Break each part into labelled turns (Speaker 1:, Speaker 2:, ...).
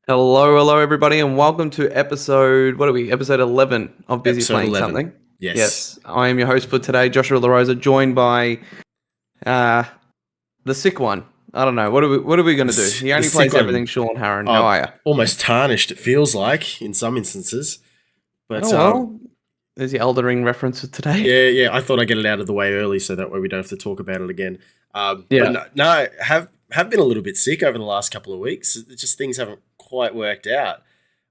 Speaker 1: Hello, everybody, and welcome to episode 11 of Busy
Speaker 2: Episode
Speaker 1: Playing
Speaker 2: 11.
Speaker 1: Something.
Speaker 2: Yes.
Speaker 1: Yes, I am your host for today, Joshua LaRosa, joined by the sick one. I don't know. What are we going to do? He
Speaker 2: The
Speaker 1: only
Speaker 2: sick
Speaker 1: plays
Speaker 2: one.
Speaker 1: everything, Sean Harron. How are you?
Speaker 2: Almost tarnished, it feels like, in some instances. But
Speaker 1: Oh, well, there's the Elden Ring reference for today.
Speaker 2: yeah, I thought I'd get it out of the way early so that way we don't have to talk about it again.
Speaker 1: Yeah.
Speaker 2: But no, I have been a little bit sick over the last couple of weeks. It's just things haven't quite worked out.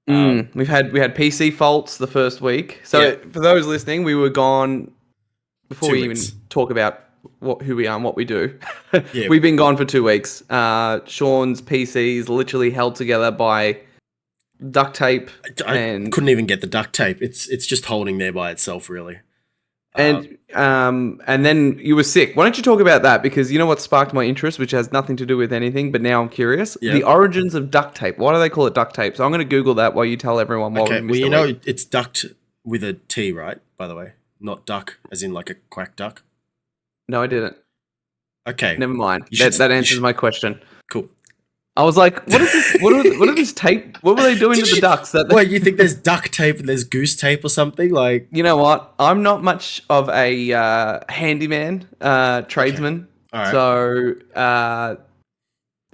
Speaker 1: We had PC faults the first week. So for those listening, we were gone before
Speaker 2: 2
Speaker 1: we
Speaker 2: weeks.
Speaker 1: even talk about who we are and what we do.
Speaker 2: Yeah.
Speaker 1: We've been gone for 2 weeks. Sean's PC is literally held together by duct tape,
Speaker 2: I
Speaker 1: and
Speaker 2: couldn't even get the duct tape. It's just holding there by itself, really.
Speaker 1: and then you were sick. Why don't you talk about that? Because you know what sparked my interest, which has nothing to do with anything, but now I'm curious.
Speaker 2: Yeah.
Speaker 1: The origins of duct tape. Why do they call it duct tape? So I'm going to Google that while you tell everyone what we
Speaker 2: Okay,
Speaker 1: missed
Speaker 2: well,
Speaker 1: a week.
Speaker 2: it's duct with a T, right? By the way, not duck as in like a quack duck.
Speaker 1: No, I didn't.
Speaker 2: Okay,
Speaker 1: Never mind.
Speaker 2: You should-
Speaker 1: That
Speaker 2: you
Speaker 1: answers
Speaker 2: should-
Speaker 1: my question.
Speaker 2: cool.
Speaker 1: I was like, what is this? What are this tape? What were they doing to the ducks?
Speaker 2: What, you think there's duct tape and there's goose tape or something? Like,
Speaker 1: You know what? I'm not much of a handyman, tradesman.
Speaker 2: all right.
Speaker 1: So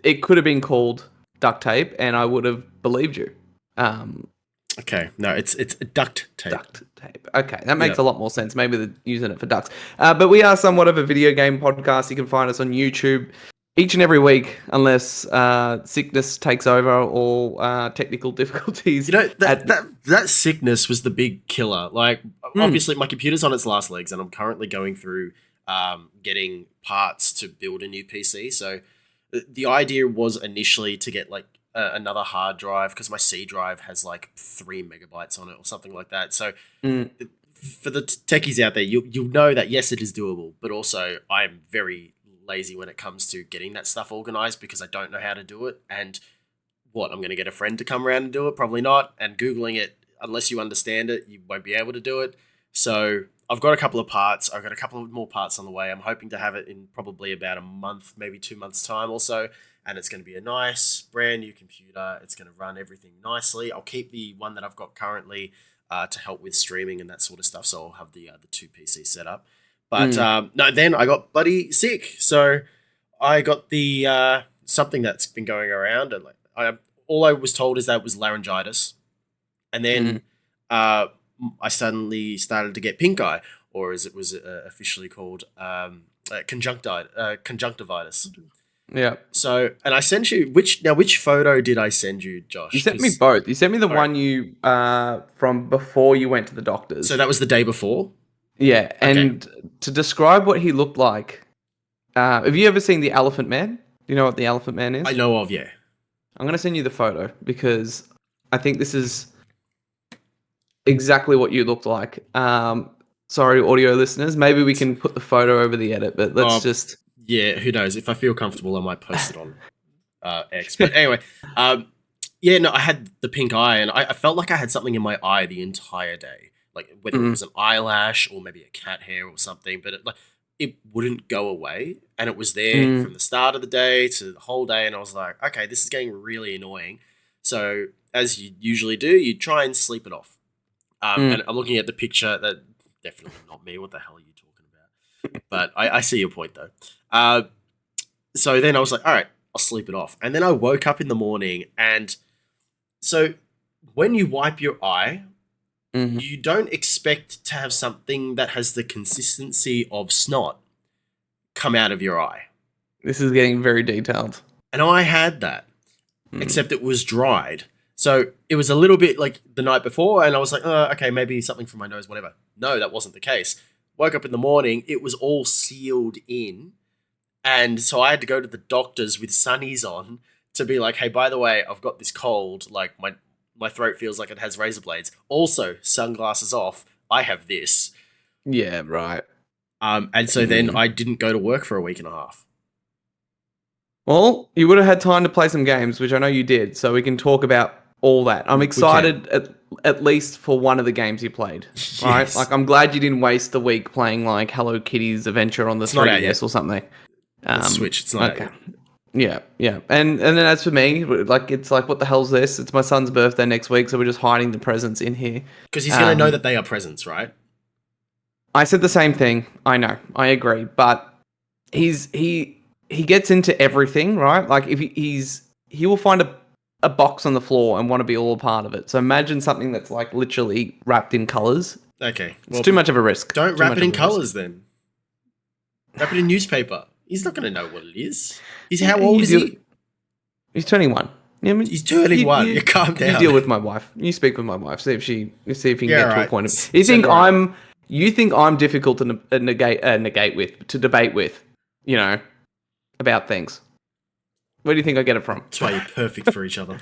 Speaker 1: it could have been called duct tape, and I would have believed you.
Speaker 2: Okay, no, it's duct tape.
Speaker 1: Duct tape. Okay, that makes a lot more sense. Maybe they're using it for ducks. But we are somewhat of a video game podcast. You can find us on YouTube each and every week, unless sickness takes over or technical difficulties.
Speaker 2: You know, that sickness was the big killer. Like, obviously, my computer's on its last legs, and I'm currently going through getting parts to build a new PC. So the idea was initially to get like another hard drive because my C drive has like 3 megabytes on it or something like that. So for the techies out there, you'll know that yes, it is doable, but also I'm very lazy when it comes to getting that stuff organized because I don't know how to do it. And I'm going to get a friend to come around and do it? Probably not. And Googling it, unless you understand it, you won't be able to do it. So I've got a couple of parts. I've got a couple of more parts on the way. I'm hoping to have it in probably about a month, maybe 2 months' time or so. And it's going to be a nice, brand new computer. It's going to run everything nicely. I'll keep the one that I've got currently to help with streaming and that sort of stuff. So I'll have the 2 PCs set up. But no, then I got bloody sick. So I got the something that's been going around. And all I was told is that it was laryngitis. And then I suddenly started to get pink eye, or as it was officially called, conjunctivitis.
Speaker 1: Yeah.
Speaker 2: So, and I sent you which photo did I send you, Josh?
Speaker 1: You sent me both. You sent me the one you from before you went to the doctors.
Speaker 2: So that was the day before?
Speaker 1: Yeah, and to describe what he looked like, have you ever seen the Elephant Man? Do you know what the Elephant Man is?
Speaker 2: I know of, yeah.
Speaker 1: I'm going to send you the photo because I think this is exactly what you looked like. Sorry, audio listeners. Maybe we can put the photo over the edit, but let's just...
Speaker 2: Yeah, who knows? If I feel comfortable, I might post it on X. But anyway, I had the pink eye, and I felt like I had something in my eye the entire day. Like, whether it was an eyelash or maybe a cat hair or something, but it wouldn't go away. And it was there from the start of the day to the whole day, and I was like, okay, this is getting really annoying. So, as you usually do, you try and sleep it off. And I'm looking at the picture. That definitely not me. What the hell are you talking about? But I see your point, though. So then I was like, all right, I'll sleep it off. And then I woke up in the morning, and so when you wipe your eye, you don't expect to have something that has the consistency of snot come out of your eye.
Speaker 1: This is getting very detailed.
Speaker 2: And I had that, except it was dried. So it was a little bit like the night before, and I was like, okay, maybe something from my nose, whatever. No, that wasn't the case. Woke up in the morning, it was all sealed in. And so I had to go to the doctors with sunnies on to be like, hey, by the way, I've got this cold. Like my throat feels like it has razor blades. Also, sunglasses off. I have this.
Speaker 1: Yeah, right.
Speaker 2: And so then I didn't go to work for a week and a half.
Speaker 1: Well, you would have had time to play some games, which I know you did, so we can talk about all that. I'm excited at least for one of the games you played, right?
Speaker 2: Yes.
Speaker 1: Like, I'm glad you didn't waste the week playing like Hello Kitty's Adventure on the 3DS or something.
Speaker 2: The Switch, it's not out yet.
Speaker 1: Yeah, yeah. And then as for me, like it's like, what the hell's this? It's my son's birthday next week, so we're just hiding the presents in here.
Speaker 2: Because he's going to know that they are presents, right?
Speaker 1: I said the same thing. I know. I agree, but he gets into everything, right? Like if he will find a box on the floor and want to be all a part of it. So imagine something that's like literally wrapped in colors.
Speaker 2: Okay.
Speaker 1: It's too much of a risk.
Speaker 2: Don't
Speaker 1: Too
Speaker 2: wrap
Speaker 1: much
Speaker 2: it in
Speaker 1: of a risk.
Speaker 2: colors then. Wrap it in newspaper. He's not going to know what it is. How
Speaker 1: Yeah,
Speaker 2: old is he?
Speaker 1: He's 21. Yeah, I mean,
Speaker 2: He's turning one. You calm down.
Speaker 1: You deal with my wife. You speak with my wife. See if you can get to a point of.
Speaker 2: Right.
Speaker 1: You think I'm difficult to to debate with, you know, about things. Where do you think I get it from?
Speaker 2: That's why you're perfect for each other.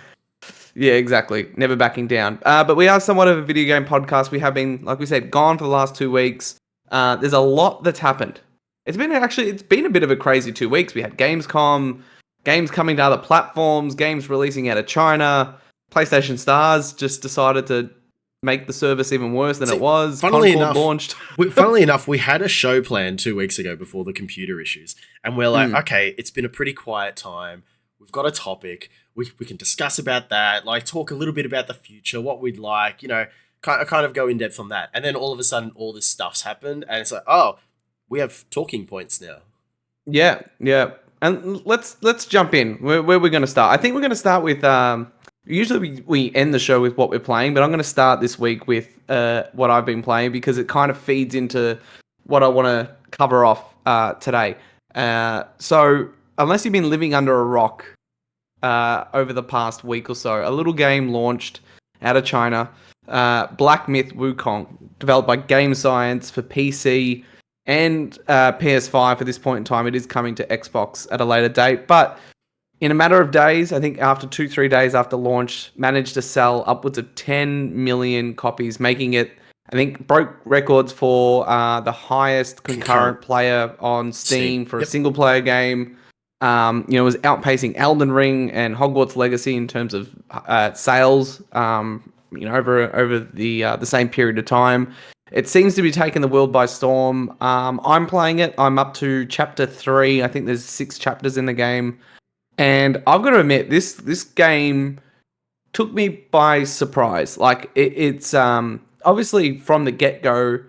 Speaker 1: Yeah, exactly. Never backing down. But we are somewhat of a video game podcast. We have been, like we said, gone for the last 2 weeks. There's a lot that's happened. It's been a bit of a crazy 2 weeks. We had Gamescom, games coming to other platforms, games releasing out of China. PlayStation Stars just decided to make the service even worse than it was.
Speaker 2: Funnily
Speaker 1: Concord
Speaker 2: enough,
Speaker 1: launched.
Speaker 2: Funnily enough, we had a show planned 2 weeks ago before the computer issues, and we're like, okay, it's been a pretty quiet time. We've got a topic. We can discuss about that, like talk a little bit about the future, what we'd like, kind of go in depth on that. And then all of a sudden, all this stuff's happened, and it's like, oh, we have talking points now.
Speaker 1: Yeah, yeah. And let's jump in. Where we're going to start? I think we're going to start with. Usually we end the show with what we're playing, but I'm going to start this week with what I've been playing because it kind of feeds into what I want to cover off today. So unless you've been living under a rock over the past week or so, a little game launched out of China, Black Myth Wukong, developed by Game Science for PC and PS5 at this point in time. It is coming to Xbox at a later date, but in a matter of days, I think after 2-3 days after launch, managed to sell upwards of 10 million copies, making it, I think, broke records for the highest concurrent player on Steam for a single player game. It was outpacing Elden Ring and Hogwarts Legacy in terms of sales. Over the same period of time. It seems to be taking the world by storm. I'm playing it. I'm up to chapter 3. I think there's 6 chapters in the game. And I've got to admit, this game took me by surprise. Like it's obviously from the get-go,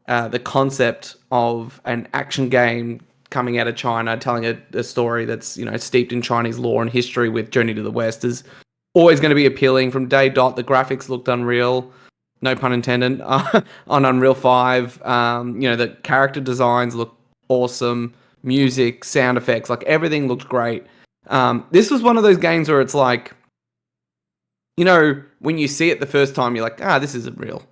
Speaker 1: the concept of an action game coming out of China, telling a story that's steeped in Chinese lore and history with Journey to the West is always going to be appealing. From day dot, the graphics looked unreal, no pun intended, on Unreal 5. The character designs look awesome, music, sound effects, like everything looked great. This was one of those games where it's like, when you see it the first time, you're like, this isn't real.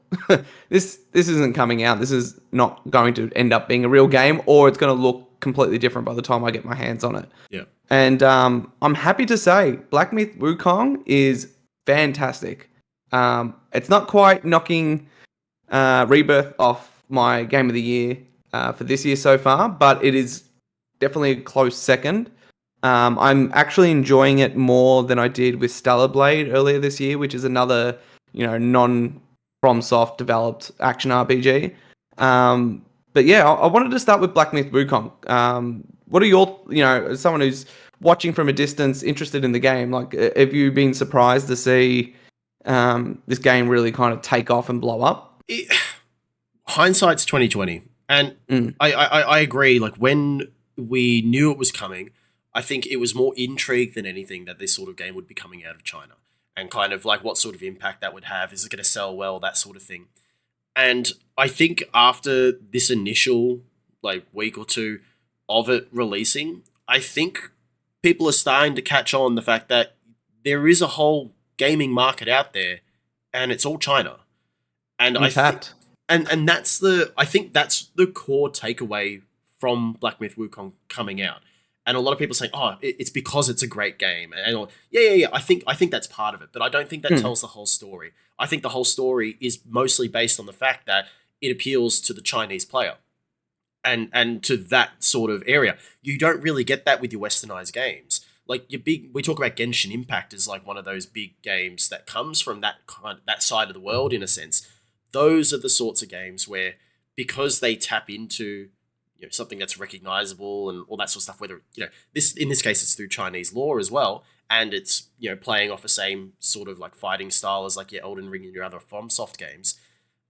Speaker 1: This isn't coming out. This is not going to end up being a real game, or it's going to look completely different by the time I get my hands on it.
Speaker 2: Yeah.
Speaker 1: And I'm happy to say Black Myth Wukong is fantastic. It's not quite knocking Rebirth off my Game of the Year for this year so far, but it is definitely a close second. I'm actually enjoying it more than I did with Stellar Blade earlier this year, which is another, non-FromSoft developed action RPG. But yeah, I wanted to start with Black Myth Wukong. What are your, as someone who's watching from a distance, interested in the game, like, have you been surprised to see this game really kind of take off and blow up?
Speaker 2: Hindsight's 2020, and I agree. Like when we knew it was coming, I think it was more intrigue than anything that this sort of game would be coming out of China, and kind of like what sort of impact that would have. Is it going to sell well? That sort of thing. And I think after this initial like week or two of it releasing, I think people are starting to catch on the fact that there is a whole gaming market out there, and it's all China. And and that's I think that's the core takeaway from Black Myth Wukong coming out. And a lot of people saying, "Oh, it's because it's a great game." And yeah. I think that's part of it, but I don't think that tells the whole story. I think the whole story is mostly based on the fact that it appeals to the Chinese player, and to that sort of area. You don't really get that with your westernized games. Like we talk about Genshin Impact as like one of those big games that comes from that side of the world in a sense. Those are the sorts of games where, because they tap into something that's recognizable and all that sort of stuff. Whether in this case it's through Chinese law as well, and it's playing off the same sort of like fighting style as like your Elden Ring and your other FromSoft games.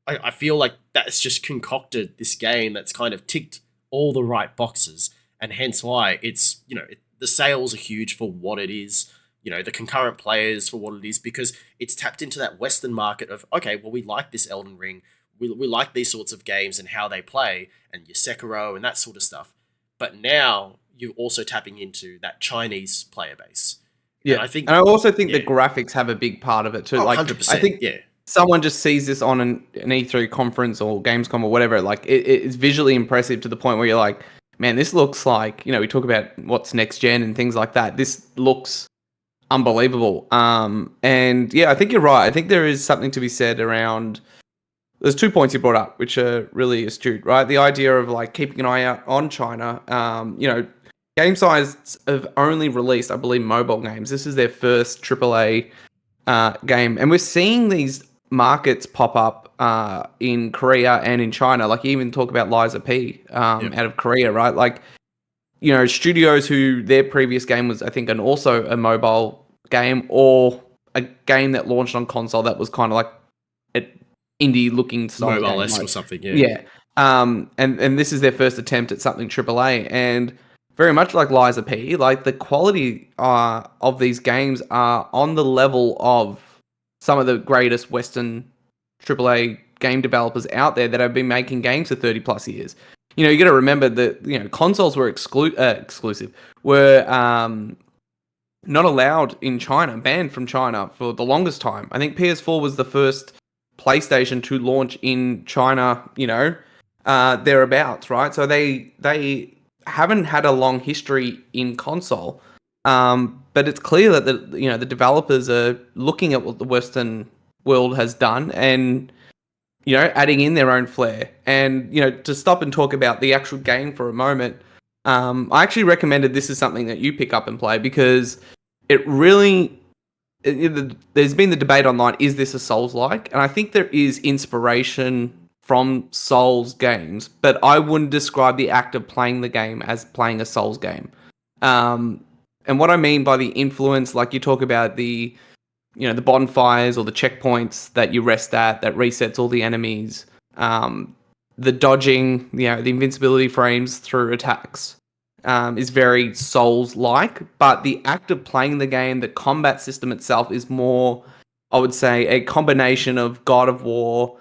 Speaker 2: I feel like that's just concocted this game that's kind of ticked all the right boxes, and hence why it's the sales are huge for what it is. The concurrent players for what it is, because it's tapped into that Western market of, okay, well, we like this Elden Ring, we like these sorts of games and how they play, and your Sekiro and that sort of stuff. But now you're also tapping into that Chinese player base.
Speaker 1: Yeah, and I also think the graphics have a big part of it too.
Speaker 2: 100%.
Speaker 1: I think someone just sees this on an E3 conference or Gamescom or whatever, like it's visually impressive to the point where you're like, man, this looks like, we talk about what's next gen and things like that. This looks unbelievable. And yeah, I think you're right. I think there is something to be said around, there's 2 points you brought up, which are really astute, right? The idea of like keeping an eye out on China. GameSize have only released, I believe, mobile games. This is their first AAA game. And we're seeing these markets pop up in Korea and in China. Like you even talk about Liza P out of Korea, right? Like, studios who their previous game was, I think, also a mobile game or a game that launched on console that was kind of like an indie-looking style
Speaker 2: mobile-esque
Speaker 1: game,
Speaker 2: or something,
Speaker 1: yeah. And this is their first attempt at something AAA, and very much like Liza P, like the quality of these games are on the level of some of the greatest Western AAA game developers out there that have been making games for 30 plus years. You got to remember that consoles were exclusive, were not allowed in China, banned from China for the longest time. I think PS4 was the first PlayStation to launch in China, thereabouts, right? So they haven't had a long history in console, but it's clear that the developers are looking at what the Western world has done and adding in their own flair. And to stop and talk about the actual game for a moment, I actually recommended this is something that you pick up and play because it really. There's been the debate online: is this a Souls-like? And I think there is inspiration from Souls games, but I wouldn't describe the act of playing the game as playing a Souls game. And what I mean by the influence, like you talk about the bonfires or the checkpoints that you rest at that resets all the enemies, the dodging, the invincibility frames through attacks, is very Souls-like, but the act of playing the game, the combat system itself is more, I would say, a combination of God of War,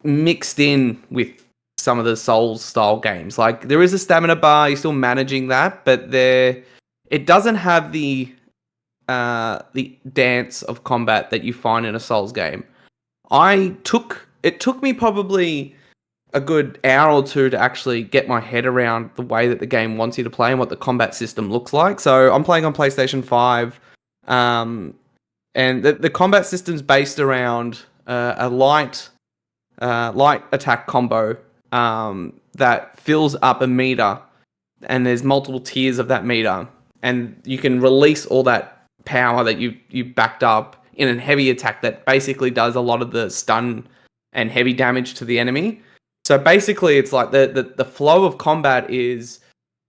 Speaker 1: mixed in with some of the Souls-style games. Like, there is a stamina bar, you're still managing that, but it doesn't have the dance of combat that you find in a Souls game. It took me probably a good hour or two to actually get my head around the way that the game wants you to play and what the combat system looks like. So I'm playing on PlayStation 5, and the combat system's based around a light attack combo that fills up a meter, and there's multiple tiers of that meter, and you can release all that power that you backed up in a heavy attack that basically does a lot of the stun and heavy damage to the enemy. So basically, it's like the flow of combat is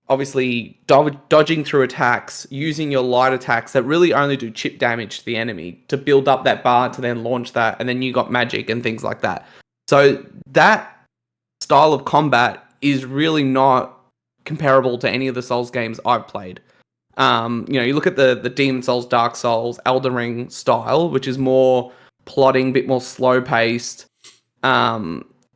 Speaker 1: obviously dodging through attacks, using your light attacks that really only do chip damage to the enemy to build up that bar to then launch that, and then you got magic and things like that. So that style of combat is really not comparable to any of the Souls games I've played. You look at the Demon Souls, Dark Souls, Elden Ring style, which is more plotting, a bit more slow paced.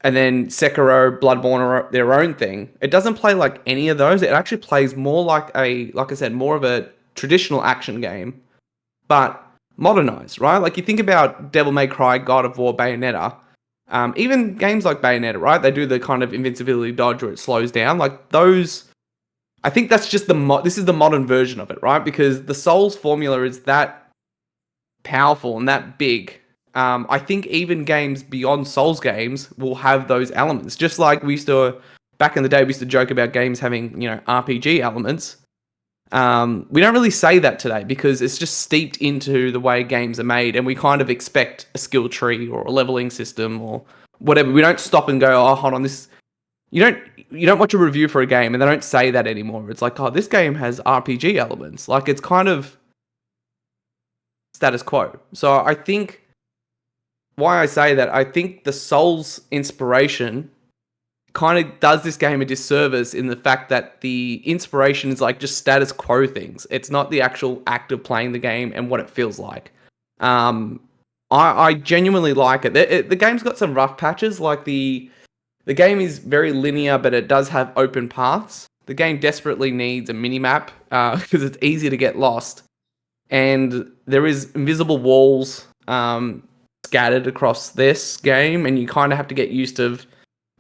Speaker 1: And then Sekiro, Bloodborne are their own thing. It doesn't play like any of those. It actually plays more like like I said, more of a traditional action game, but modernized, right? Like you think about Devil May Cry, God of War, Bayonetta, even games like Bayonetta, right? They do the kind of invincibility dodge where it slows down. Like those, I think that's just this is the modern version of it, right? Because the Souls formula is that powerful and that big. I think even games beyond Souls games will have those elements. Just like back in the day, we used to joke about games having, RPG elements. We don't really say that today because it's just steeped into the way games are made, and we kind of expect a skill tree or a leveling system or whatever. We don't stop and go, oh, hold on, this you don't watch a review for a game and they don't say that anymore. It's like, oh, this game has RPG elements. Like, it's kind of status quo. So I think why I say that, I think the Souls inspiration kind of does this game a disservice in the fact that the inspiration is like just status quo things. It's not the actual act of playing the game and what it feels like. Um, I genuinely like it. The game's got some rough patches. Like the game is very linear, but it does have open paths. The game desperately needs a mini map because it's easy to get lost, and there is invisible walls scattered across this game, and you kind of have to get used to,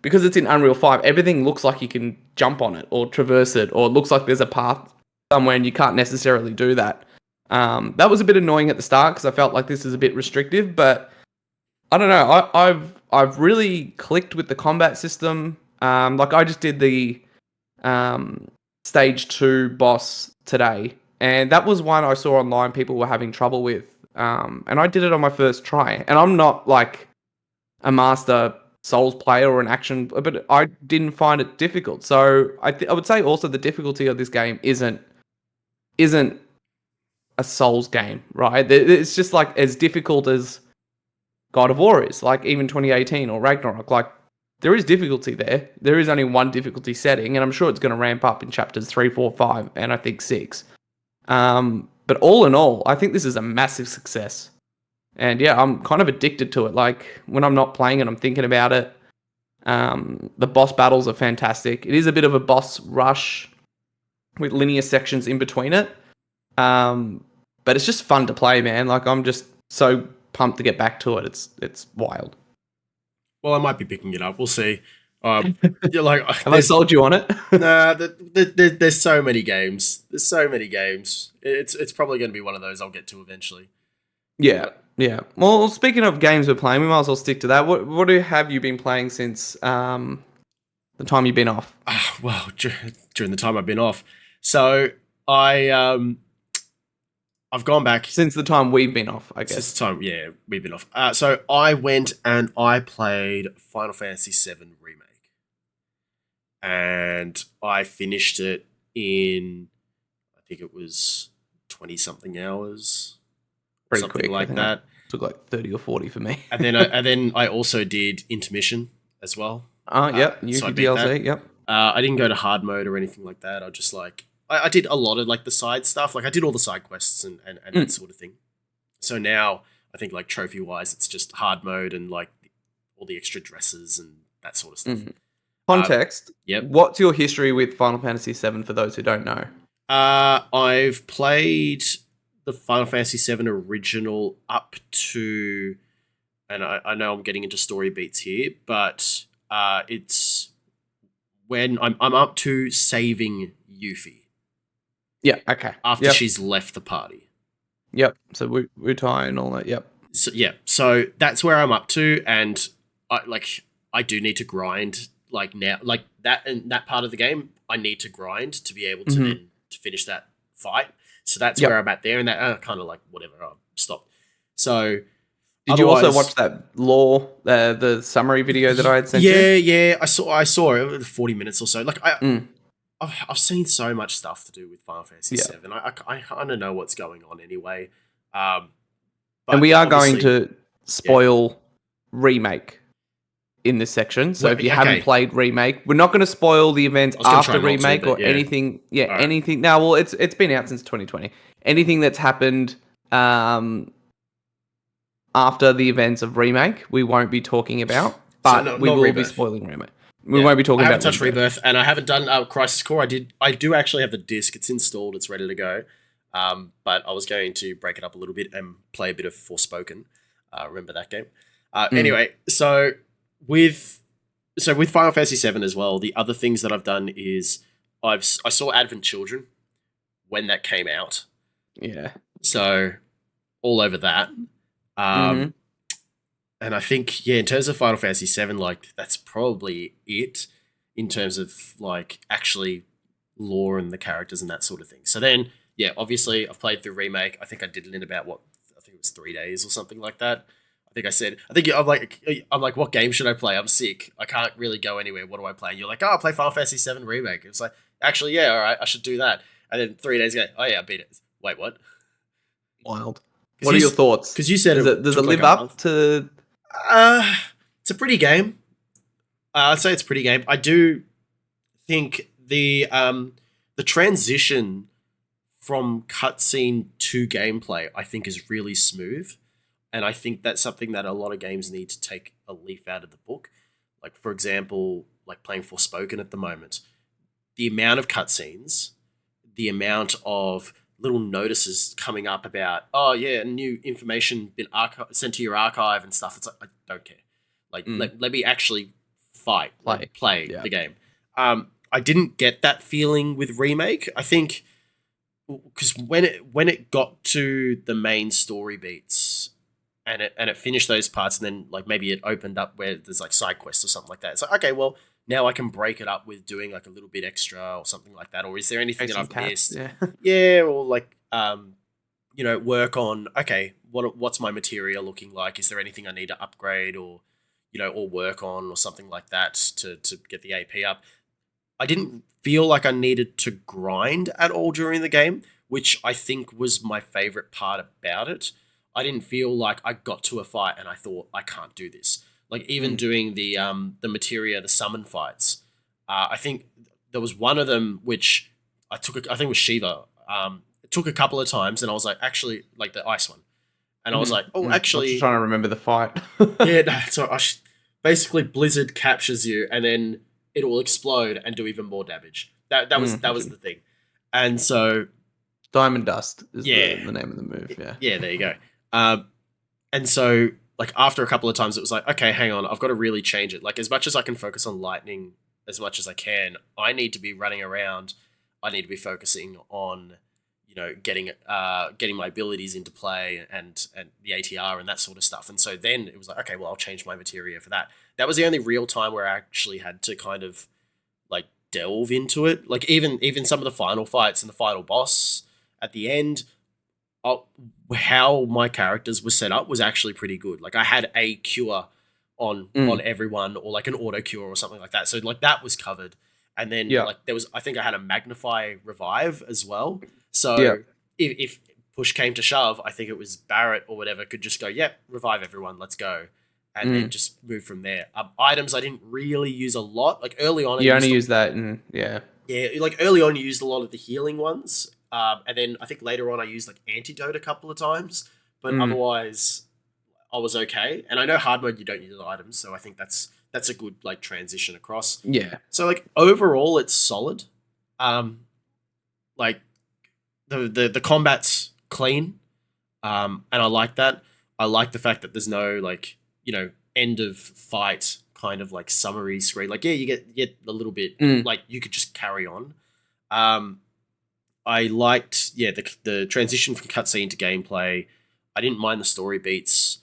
Speaker 1: because it's in Unreal 5, everything looks like you can jump on it or traverse it, or it looks like there's a path somewhere and you can't necessarily do that. That was a bit annoying at the start because I felt like this is a bit restrictive, but I don't know. I've really clicked with the combat system. Like I just did the stage 2 boss today, and that was one I saw online people were having trouble with. And I did it on my first try, and I'm not like a master Souls player or an action, but I didn't find it difficult. So I would say also the difficulty of this game isn't a Souls game, right? It's just like as difficult as God of War is, like even 2018 or Ragnarok. Like there is difficulty there. There is only one difficulty setting, and I'm sure it's going to ramp up in chapters 3, 4, 5, and I think 6. But all in all, I think this is a massive success. And yeah, I'm kind of addicted to it. Like when I'm not playing it, I'm thinking about it. The boss battles are fantastic. It is a bit of a boss rush with linear sections in between it. But it's just fun to play, man. Like I'm just so pumped to get back to it. It's wild.
Speaker 2: Well, I might be picking it up. We'll see. Yeah, like
Speaker 1: Have I sold you on it?
Speaker 2: nah, there's so many games. There's so many games. It's probably going to be one of those I'll get to eventually.
Speaker 1: Yeah, yeah. Well, speaking of games we're playing, we might as well stick to that. What have you been playing since the time you've been off?
Speaker 2: Well, during the time I've been off, so I've gone back
Speaker 1: Since the time we've been off, I guess.
Speaker 2: since the time. Yeah, we've been off. So I went and I played Final Fantasy VII Remake, and I finished it in, I think it was 20 something hours,
Speaker 1: Pretty
Speaker 2: something
Speaker 1: quick,
Speaker 2: like that.
Speaker 1: It took like 30 or 40 for me.
Speaker 2: And then I also did Intermission as well.
Speaker 1: Yep, new
Speaker 2: so I beat
Speaker 1: DLC,
Speaker 2: that.
Speaker 1: yep.
Speaker 2: I didn't go to hard mode or anything like that. I just like I did a lot of like the side stuff. Like I did all the side quests and that sort of thing. So now I think like trophy wise, it's just hard mode and like all the extra dresses and that sort of stuff.
Speaker 1: Context.
Speaker 2: Yep.
Speaker 1: What's your history with Final Fantasy VII for those who don't know?
Speaker 2: I've played the Final Fantasy VII original up to, and I know I'm getting into story beats here, but it's when I'm up to saving Yuffie.
Speaker 1: Yeah, okay.
Speaker 2: After she's left the party.
Speaker 1: Yep. So Wutai and all that. Yep.
Speaker 2: So yeah, so that's where I'm up to, and I do need to grind like now, like that and that part of the game. I need to grind to be able to then to finish that fight. So that's where I'm at there, and that kind of like whatever. I'll stop. So
Speaker 1: did you also watch that lore, the summary video that I had sent you?
Speaker 2: Yeah. I saw it 40 minutes or so. Like I've seen so much stuff to do with Final Fantasy VII. I kind of know what's going on anyway.
Speaker 1: And we are going to spoil Remake in this section. So if you haven't played Remake, we're not going to spoil the events after Remake or anything. Yeah, anything. Now, well, it's been out since 2020. Anything that's happened after the events of Remake, we won't be talking about. But we will be spoiling Remake. We won't be talking about.
Speaker 2: I haven't touched Rebirth, and I haven't done Crisis Core. I do actually have the disc. It's installed. It's ready to go. But I was going to break it up a little bit and play a bit of Forspoken. Remember that game? Anyway, so with Final Fantasy VII as well, the other things that I've done is I saw Advent Children when that came out.
Speaker 1: Yeah.
Speaker 2: So all over that. And I think, in terms of Final Fantasy VII, like that's probably it in terms of like actually lore and the characters and that sort of thing. So then, obviously I've played through Remake. I think I did it in about I think it was 3 days or something like that. I'm like, what game should I play? I'm sick. I can't really go anywhere. What do I play? And you're like, oh, I'll play Final Fantasy VII Remake. It's like, actually, yeah, all right, I should do that. And then 3 days ago, oh yeah, I beat it. Wait, what?
Speaker 1: Wild. What are your thoughts?
Speaker 2: Because you said
Speaker 1: does it live up to?
Speaker 2: It's a pretty game. I'd say it's a pretty game. I do think the transition from cutscene to gameplay, I think, is really smooth. And I think that's something that a lot of games need to take a leaf out of the book. Like, for example, like playing Forspoken at the moment. The amount of cutscenes, the amount of little notices coming up about, oh yeah, new information been sent to your archive and stuff. It's like, I don't care. Like, let me actually play the game. I didn't get that feeling with Remake. I think because when it got to the main story beats and it finished those parts, and then like maybe it opened up where there's like side quests or something like that. It's like, okay, well, now I can break it up with doing like a little bit extra or something like that. Or is there anything that I've missed?
Speaker 1: Yeah.
Speaker 2: Yeah, or like work on, okay, what's my material looking like? Is there anything I need to upgrade or or work on or something like that to get the AP up? I didn't feel like I needed to grind at all during the game, which I think was my favorite part about it. I didn't feel like I got to a fight and I thought, I can't do this. Like even doing the materia, the summon fights. I think there was one of them which I think it was Shiva. It took a couple of times and I was like, actually, like the ice one. And I was like, oh, actually,
Speaker 1: I'm just trying to remember the fight.
Speaker 2: Yeah, no, so basically Blizzard captures you and then it will explode and do even more damage. That was the thing. And so
Speaker 1: Diamond Dust is the name of the move.
Speaker 2: Yeah, there you go. And so like after a couple of times, it was like, okay, hang on, I've got to really change it. Like as much as I can focus on lightning as much as I can, I need to be running around. I need to be focusing on, getting my abilities into play and the ATR and that sort of stuff. And so then it was like, okay, well, I'll change my materia for that. That was the only real time where I actually had to kind of like delve into it. Like even some of the final fights and the final boss at the end, how my characters were set up was actually pretty good. Like I had a cure on everyone, or like an auto cure or something like that. So like that was covered. And then like I think I had a magnify revive as well. So if push came to shove, I think it was Barrett or whatever could just go, revive everyone, let's go. And then just move from there. Items I didn't really use a lot. Like early on,
Speaker 1: you only use that, and
Speaker 2: like early on you used a lot of the healing ones. And then I think later on I used like antidote a couple of times, but otherwise I was okay. And I know hard mode you don't use items, so I think that's a good like transition across.
Speaker 1: Yeah.
Speaker 2: So like overall it's solid. Like the combat's clean. And I like that. I like the fact that there's no like, end of fight kind of like summary screen. Like you get a little bit like you could just carry on. I liked the transition from cutscene to gameplay. I didn't mind the story beats.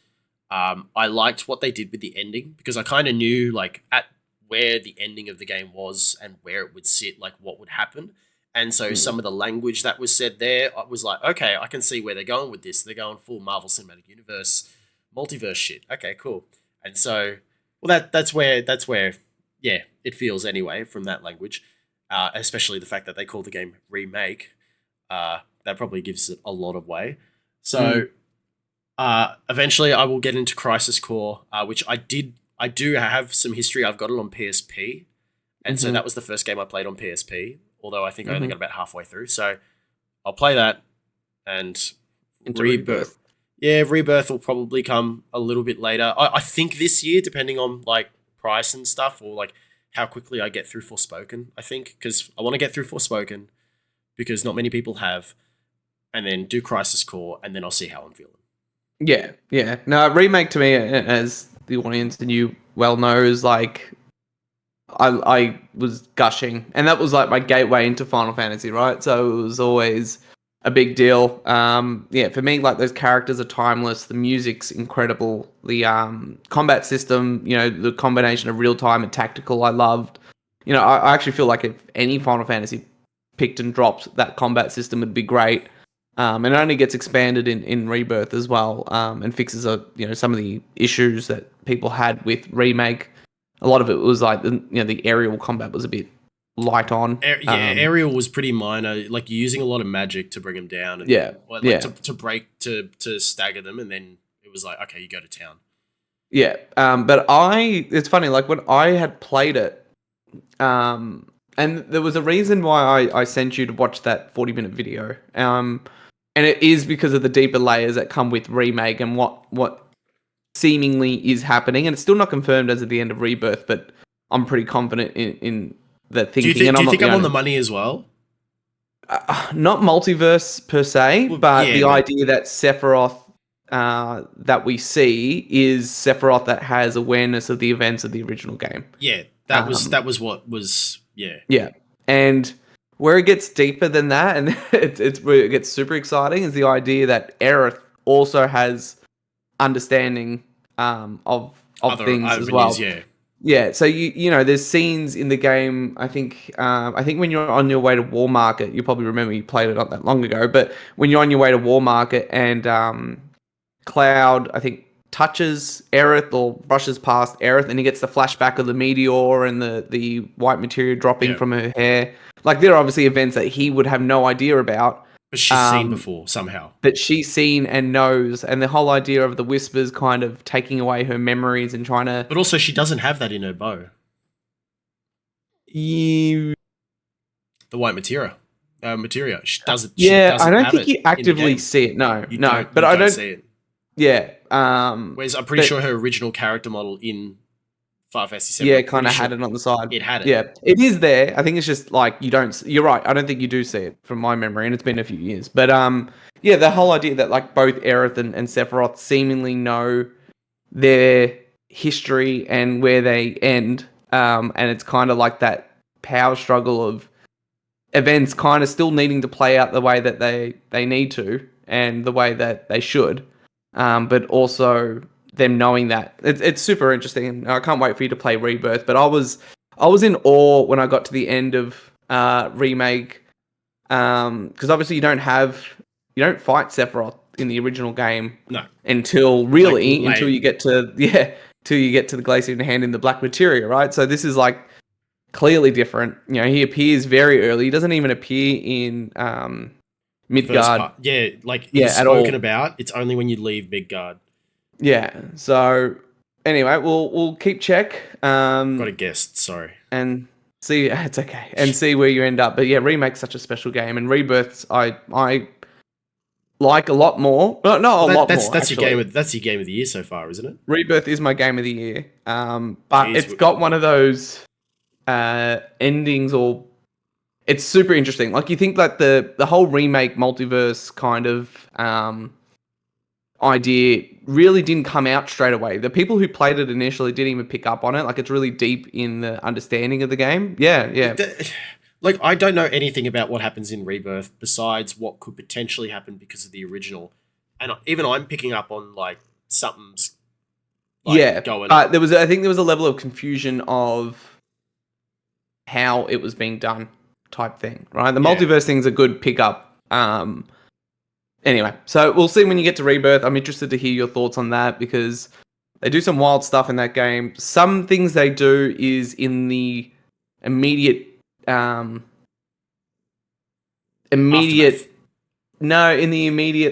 Speaker 2: I liked what they did with the ending because I kind of knew like at where the ending of the game was and where it would sit, like what would happen. And so some of the language that was said there, I was like, okay, I can see where they're going with this. They're going full Marvel Cinematic Universe, multiverse shit. Okay, cool. And so, well, that's where it feels anyway from that language, especially the fact that they call the game Remake. That probably gives it a lot of way. So eventually I will get into Crisis Core, which I do have some history. I've got it on PSP. And so that was the first game I played on PSP, although I think I only got about halfway through. So I'll play that and Rebirth. Yeah, Rebirth will probably come a little bit later. I think this year, depending on like price and stuff, or like how quickly I get through Forspoken, I think, because I want to get through Forspoken because not many people have, and then do Crisis Core, and then I'll see how I'm feeling.
Speaker 1: Yeah. No, Remake to me, as the audience and you well knows, like I was gushing, and that was like my gateway into Final Fantasy, right? So it was always a big deal. For me, like those characters are timeless. The music's incredible. The combat system, the combination of real time and tactical, I loved. I actually feel like if any Final Fantasy picked and dropped that combat system, would be great. And it only gets expanded in Rebirth as well, and fixes some of the issues that people had with Remake. A lot of it was like the aerial combat was a bit light on.
Speaker 2: Aerial was pretty minor. Like you're using a lot of magic to bring them down, and
Speaker 1: Yeah,
Speaker 2: then, like
Speaker 1: yeah.
Speaker 2: to stagger them, and then it was like, okay, you go to town.
Speaker 1: Yeah, but it's funny, like when I had played it, and there was a reason why I sent you to watch that 40-minute video, and it is because of the deeper layers that come with Remake and what seemingly is happening, and it's still not confirmed as of the end of Rebirth, but I'm pretty confident in the thinking.
Speaker 2: Do you
Speaker 1: and
Speaker 2: think I'm on the money as well?
Speaker 1: Not multiverse per se,
Speaker 2: Well,
Speaker 1: but
Speaker 2: yeah,
Speaker 1: the
Speaker 2: but-
Speaker 1: idea that Sephiroth that we see is Sephiroth that has awareness of the events of the original game.
Speaker 2: Yeah, that was what was
Speaker 1: Yeah, and where it gets deeper than that, and it's where it gets super exciting, is the idea that Aerith also has understanding of
Speaker 2: other
Speaker 1: things as
Speaker 2: avenues,
Speaker 1: well. Yeah, so there's scenes in the game. I think when you're on your way to War Market, you probably remember you played it not that long ago. But when you're on your way to War Market and Cloud, I think touches Aerith or brushes past Aerith, and he gets the flashback of the meteor and the white material dropping from her hair. Like there are obviously events that he would have no idea about,
Speaker 2: but she's seen before somehow.
Speaker 1: that she's seen and knows, and the whole idea of the whispers kind of taking away her memories and trying to.
Speaker 2: But also, she doesn't have that in her bow.
Speaker 1: You.
Speaker 2: The white materia. She doesn't.
Speaker 1: I don't think you actively see it. No, but I don't
Speaker 2: see it.
Speaker 1: Yeah.
Speaker 2: Whereas I'm pretty sure her original character model in Final Fantasy VII.
Speaker 1: Yeah, kind of had it on the side.
Speaker 2: It had it.
Speaker 1: Yeah, it is there. I think it's just like you don't. You're right. I don't think you do see it from my memory, and it's been a few years. But yeah, the whole idea that like both Aerith and Sephiroth seemingly know their history and where they end, and it's kind of like that power struggle of events kind of still needing to play out the way that they need to and the way that they should, but also them knowing that it's super interesting. And I can't wait for you to play Rebirth. But I was in awe when I got to the end of Remake, because obviously you don't fight Sephiroth in the original game until you get to the Glacier in Hand in the Black Materia, right? So this is like clearly different. He appears very early. He doesn't even appear in Midgard.
Speaker 2: Yeah, like it's spoken about. It's only when you leave Midgard.
Speaker 1: Yeah. So anyway, we'll keep check.
Speaker 2: Got a guest. Sorry.
Speaker 1: And see. It's okay. And see where you end up. But yeah, Remake's such a special game, and Rebirths I like a lot more. Not a lot more.
Speaker 2: That's your game of the year so far, isn't it?
Speaker 1: Rebirth is my game of the year. But it's got one of those endings, or it's super interesting. Like you think that the whole Remake multiverse kind of idea really didn't come out straight away. The people who played it initially didn't even pick up on it. Like it's really deep in the understanding of the game. Yeah.
Speaker 2: Like I don't know anything about what happens in Rebirth besides what could potentially happen because of the original, and even I'm picking up on like something's going.
Speaker 1: I think there was a level of confusion of how it was being done type thing, right? The multiverse thing's a good pickup. Anyway, so we'll see when you get to Rebirth. I'm interested to hear your thoughts on that because they do some wild stuff in that game. Some things they do is in the immediate
Speaker 2: Aftermath.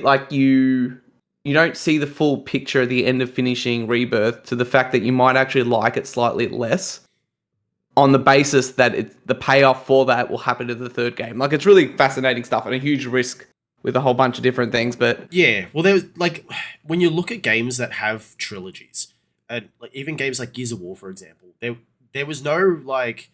Speaker 1: like you don't see the full picture at the end of finishing Rebirth, to the fact that you might actually like it slightly less, on the basis that the payoff for that will happen in the third game. Like it's really fascinating stuff and a huge risk with a whole bunch of different things. But
Speaker 2: yeah, well, there's like when you look at games that have trilogies, and like even games like Gears of War, for example, there was no like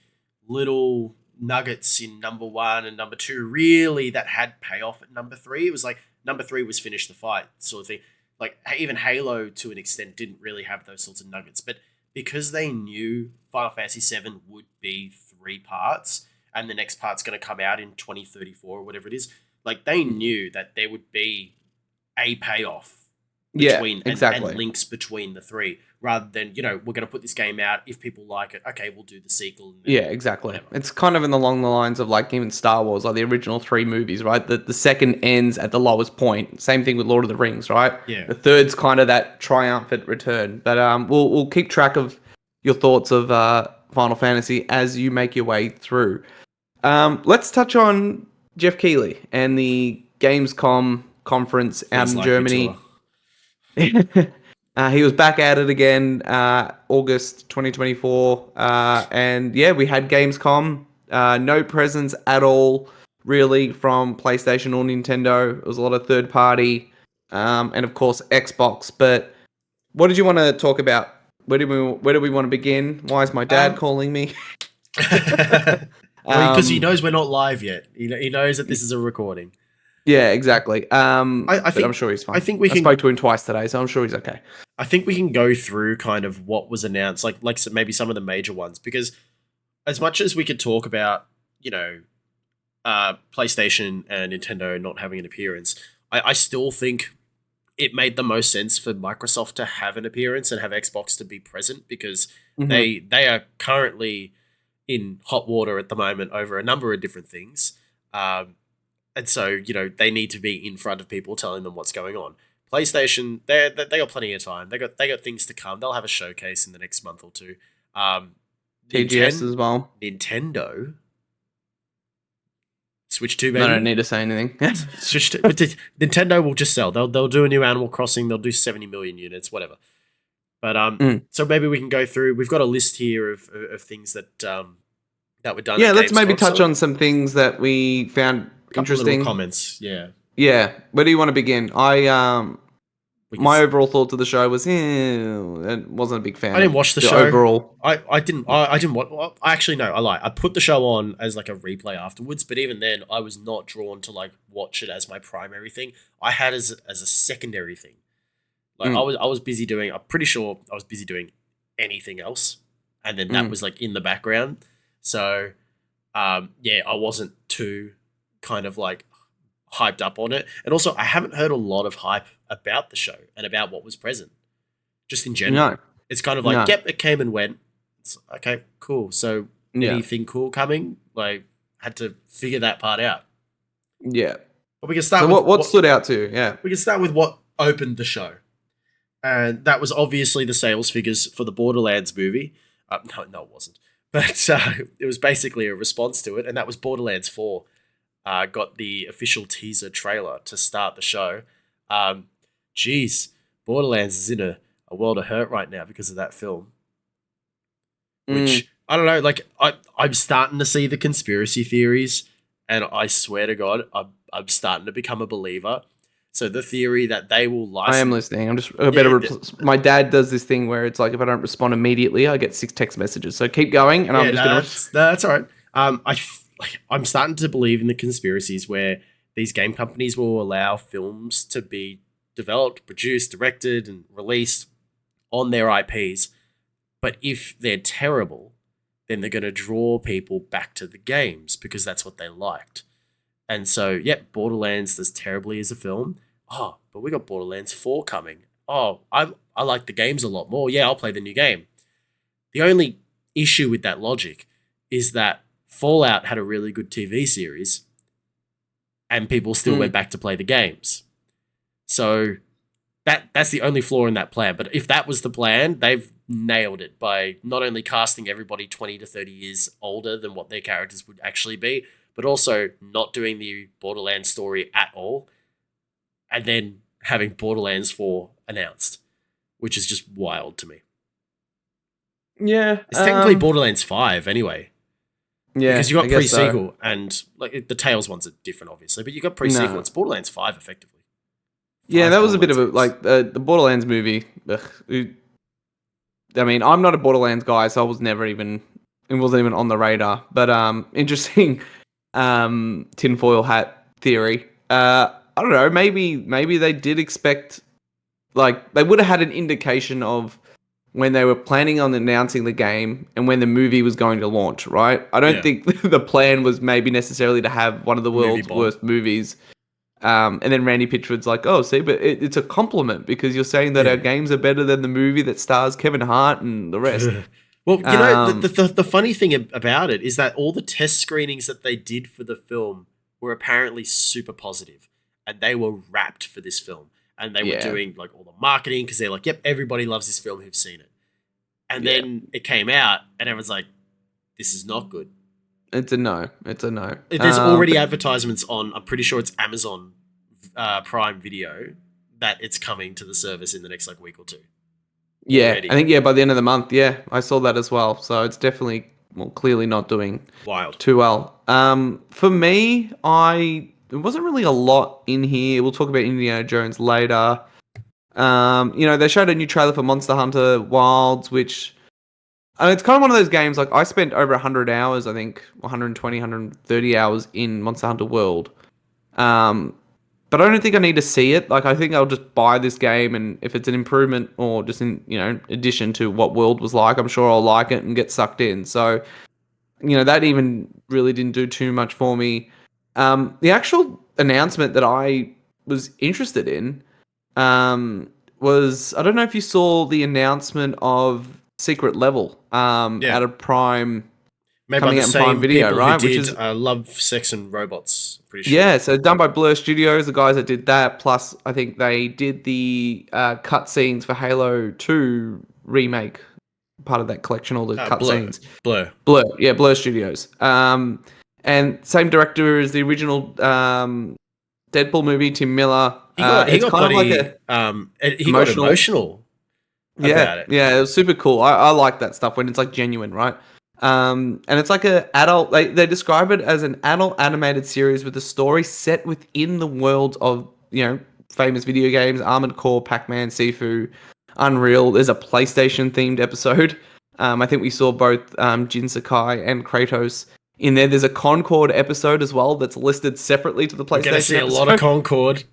Speaker 2: little nuggets in number 1 and number 2 really that had payoff at number 3. It was like number 3 was finish the fight sort of thing. Like even Halo to an extent didn't really have those sorts of nuggets, but because they knew Final Fantasy VII would be 3 parts and the next part's going to come out in 2034 or whatever it is, like they knew that there would be a payoff between and links between the 3, rather than, we're going to put this game out. If people like it, okay, we'll do the sequel. And
Speaker 1: Yeah, exactly.
Speaker 2: whatever.
Speaker 1: It's kind of along the lines of like even Star Wars, like the original 3 movies, right? The second ends at the lowest point. Same thing with Lord of the Rings, right?
Speaker 2: Yeah.
Speaker 1: The third's kind of that triumphant return. But we'll keep track of your thoughts of Final Fantasy as you make your way through. Let's touch on Jeff Keighley and the Gamescom conference out in Germany. He was back at it again, August 2024. And yeah, we had Gamescom. No presents at all, really, from PlayStation or Nintendo. It was a lot of third party, and of course Xbox. But what did you want to talk about? Where do we want to begin? Why is my dad calling me?
Speaker 2: Because he knows we're not live yet. He knows that this is a recording.
Speaker 1: Yeah, exactly.
Speaker 2: I think
Speaker 1: I'm sure he's fine.
Speaker 2: I think we can.
Speaker 1: I spoke to him twice today, so I'm sure he's okay.
Speaker 2: I think we can go through kind of what was announced, like maybe some of the major ones, because as much as we could talk about, PlayStation and Nintendo not having an appearance, I still think it made the most sense for Microsoft to have an appearance and have Xbox to be present, because they are currently in hot water at the moment over a number of different things. And so, they need to be in front of people telling them what's going on. PlayStation, they got plenty of time. They got things to come. They'll have a showcase in the next month or two.
Speaker 1: TGS as well.
Speaker 2: Nintendo. Switch 2, baby.
Speaker 1: I don't need to say anything.
Speaker 2: Switch 2. But Nintendo will just sell. They'll do a new Animal Crossing. They'll do 70 million units, whatever. But so maybe we can go through. We've got a list here of things that were done.
Speaker 1: Yeah, let's maybe touch on some things that we found interesting.
Speaker 2: Comments, yeah.
Speaker 1: Yeah. Where do you want to begin? My overall thoughts of the show was, I wasn't a big fan.
Speaker 2: I didn't watch the show.
Speaker 1: Overall,
Speaker 2: I didn't watch. Well, actually, no, I lie. I put the show on as like a replay afterwards, but even then, I was not drawn to like watch it as my primary thing. I had as a secondary thing. Like I was busy doing. I'm pretty sure I was busy doing anything else, and then that was like in the background. So, yeah, I wasn't too kind of like hyped up on it. And also, I haven't heard a lot of hype about the show and about what was present, just in general.
Speaker 1: No.
Speaker 2: It's kind of like, yep, it came and went. It's okay, cool. So anything cool coming? Like, had to figure that part out.
Speaker 1: Yeah.
Speaker 2: But we can start
Speaker 1: with what stood out to you? Yeah.
Speaker 2: We can start with what opened the show. And that was obviously the sales figures for the Borderlands movie. No, it wasn't. But it was basically a response to it, and that was Borderlands 4. Got the official teaser trailer to start the show. Borderlands is in a world of hurt right now because of that film. Which, I don't know, like, I'm starting to see the conspiracy theories, and I swear to God, I'm starting to become a believer. So the theory that they will license... I
Speaker 1: am listening. I'm just my dad does this thing where it's like, if I don't respond immediately, I get 6 text messages. So keep going, and I'm just going to...
Speaker 2: That's all right. I'm starting to believe in the conspiracies where these game companies will allow films to be developed, produced, directed, and released on their IPs. But if they're terrible, then they're going to draw people back to the games because that's what they liked. And so, Borderlands does terribly as a film. Oh, but we got Borderlands 4 coming. Oh, I like the games a lot more. Yeah, I'll play the new game. The only issue with that logic is that Fallout had a really good TV series and people still went back to play the games. So that's the only flaw in that plan. But if that was the plan, they've nailed it by not only casting everybody 20 to 30 years older than what their characters would actually be, but also not doing the Borderlands story at all, and then having Borderlands 4 announced, which is just wild to me.
Speaker 1: Yeah.
Speaker 2: It's technically Borderlands 5 anyway.
Speaker 1: Yeah.
Speaker 2: Because you got pre-sequel, and like the Tales ones are different, obviously, but you got pre-sequel. No. It's Borderlands 5 effectively.
Speaker 1: Yeah, that was a bit of a, like, the Borderlands movie. I mean, I'm not a Borderlands guy, so it wasn't even on the radar. But interesting tinfoil hat theory. I don't know, maybe they did expect, like, they would have had an indication of when they were planning on announcing the game and when the movie was going to launch, right? I don't think the plan was maybe necessarily to have one of the world's worst movies And then Randy Pitchford's like, "Oh, see, but it's a compliment because you're saying that our games are better than the movie that stars Kevin Hart and the rest."
Speaker 2: Well, you know, the funny thing about it is that all the test screenings that they did for the film were apparently super positive, and they were wrapped for this film, and they were doing like all the marketing because they're like, "Yep, everybody loves this film who've seen it," and then it came out, and everyone's like, "This is not good."
Speaker 1: It's a no. It's a no.
Speaker 2: There's already advertisements on, I'm pretty sure it's Amazon Prime Video, that it's coming to the service in the next like week or two.
Speaker 1: Yeah,
Speaker 2: already.
Speaker 1: I think by the end of the month. Yeah, I saw that as well. So it's definitely clearly not doing too well. For me, there wasn't really a lot in here. We'll talk about Indiana Jones later. They showed a new trailer for Monster Hunter Wilds, which it's kind of one of those games. Like I spent over 100 hours, I think 120, 130 hours in Monster Hunter World. But I don't think I need to see it. Like I think I'll just buy this game, and if it's an improvement or just in addition to what World was like, I'm sure I'll like it and get sucked in. So that even really didn't do too much for me. The actual announcement that I was interested in was, I don't know if you saw the announcement of Secret Level out of Prime.
Speaker 2: Made
Speaker 1: coming
Speaker 2: by the
Speaker 1: out in
Speaker 2: same
Speaker 1: Prime Video,
Speaker 2: people
Speaker 1: right?
Speaker 2: who did Love, Sex and Robots. Pretty sure.
Speaker 1: Yeah, so done by Blur Studios, the guys that did that. Plus, I think they did the cutscenes for Halo 2 remake, part of that collection, all the cutscenes.
Speaker 2: Blur.
Speaker 1: Yeah, Blur Studios. And same director as the original Deadpool movie, Tim Miller.
Speaker 2: He got emotional about it.
Speaker 1: Yeah, it was super cool. I like that stuff when it's like genuine, right? And it's like a adult. They describe it as an adult animated series with a story set within the world of famous video games: Armored Core, Pac-Man, Sifu, Unreal. There's a PlayStation themed episode. I think we saw both Jin Sakai and Kratos in there. There's a Concord episode as well that's listed separately to the PlayStation. We're gonna
Speaker 2: see a lot of Concord.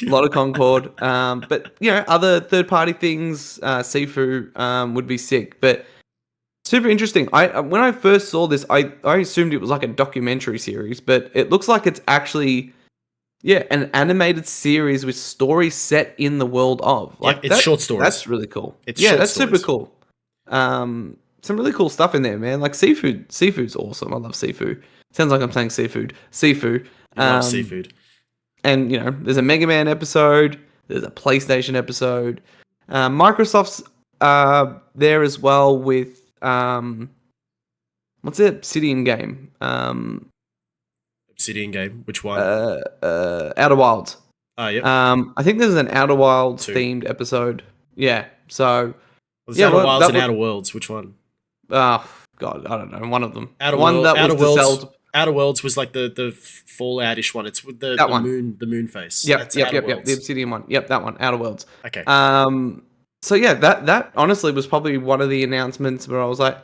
Speaker 1: A lot of Concord. But other third-party things, Sifu would be sick. But super interesting. When I first saw this, I assumed it was like a documentary series, but it looks like it's actually an animated series with stories set in the world of. Like
Speaker 2: it's short stories.
Speaker 1: That's really cool. That's super cool. Some really cool stuff in there, man. Like seafood's awesome. I love seafood. Sounds like I'm saying seafood. Seafood.
Speaker 2: Love seafood.
Speaker 1: And there's a Mega Man episode. There's a PlayStation episode. Microsoft's there as well with what's it? Obsidian game.
Speaker 2: Obsidian game. Which one?
Speaker 1: Outer Wilds.
Speaker 2: Oh, yeah.
Speaker 1: I think there's an Outer Wilds themed episode. Yeah. So.
Speaker 2: Outer Wilds and Outer Worlds. Which one?
Speaker 1: Oh God, I don't know. One of them.
Speaker 2: Outer Worlds was like the Fallout-ish one. It's with the moon, the moon face.
Speaker 1: Yep. The Obsidian one. Yep, that one. Outer Worlds.
Speaker 2: Okay.
Speaker 1: So yeah, that honestly was probably one of the announcements where I was like,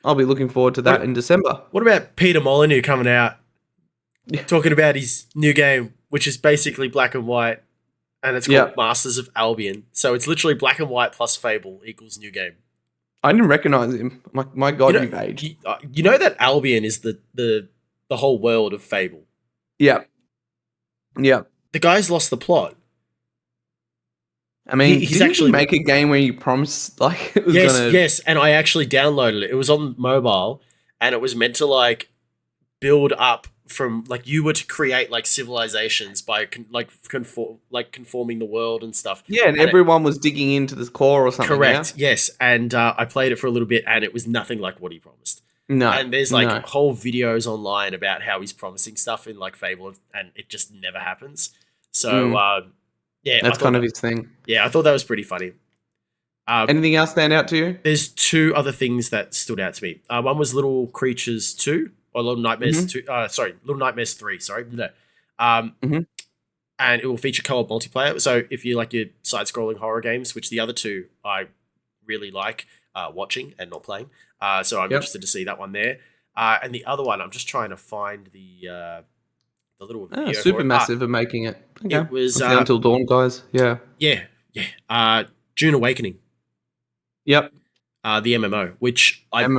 Speaker 1: I'll be looking forward to that in December.
Speaker 2: What about Peter Molyneux coming out, talking about his new game, which is basically black and white, and it's called Masters of Albion. So it's literally black and white plus Fable equals new game.
Speaker 1: I didn't recognize him. My God, you've aged.
Speaker 2: You know that Albion is the whole world of Fable.
Speaker 1: Yeah.
Speaker 2: The guy's lost the plot.
Speaker 1: I mean, he's actually make a game where you promised like it was
Speaker 2: yes, and I actually downloaded it. It was on mobile, and it was meant to like build up from like you were to create like civilizations by conforming the world and stuff.
Speaker 1: Yeah, and everyone was digging into the core or something.
Speaker 2: Correct. Yes, and I played it for a little bit, and it was nothing like what he promised.
Speaker 1: No,
Speaker 2: and there's like whole videos online about how he's promising stuff in like Fable, and it just never happens. So. Yeah,
Speaker 1: that's kind of his thing.
Speaker 2: Yeah, I thought that was pretty funny.
Speaker 1: Anything else stand out to you?
Speaker 2: There's two other things that stood out to me. One was Little Creatures 2, or Little Nightmares 2. Little Nightmares 3, sorry. No. And it will feature co-op multiplayer. So if you like your side-scrolling horror games, which the other two I really like watching and not playing. So I'm interested to see that one there. And the other one, I'm just trying to find the little video
Speaker 1: Supermassive are making it. Okay.
Speaker 2: It was
Speaker 1: Until Dawn, guys. Yeah.
Speaker 2: June Awakening.
Speaker 1: Yep.
Speaker 2: The MMO, which I'm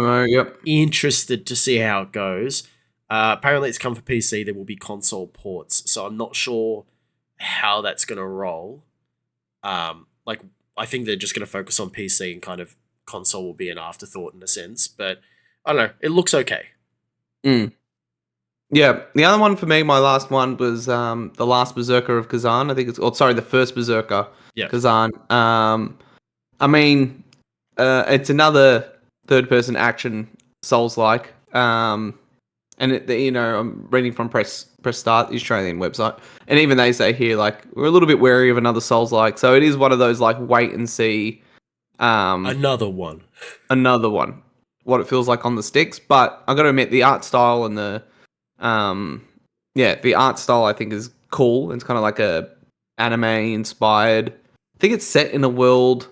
Speaker 2: interested to see how it goes. Apparently, it's come for PC. There will be console ports, so I'm not sure how that's going to roll. Like I think they're just going to focus on PC and kind of console will be an afterthought in a sense. But I don't know. It looks okay.
Speaker 1: Mm. Yeah, the other one for me, my last one was the last Berserker of Kazan. I think the first Berserker,
Speaker 2: Yeah.
Speaker 1: Kazan. I mean, it's another third-person action Souls-like. And I'm reading from Press Start, the Australian website, and even they say here like we're a little bit wary of another Souls-like. So it is one of those like wait and see.
Speaker 2: Another one.
Speaker 1: Another one. What it feels like on the sticks, but I got to admit the art style and the art style I think is cool. It's kind of like a anime inspired. I think it's set in a world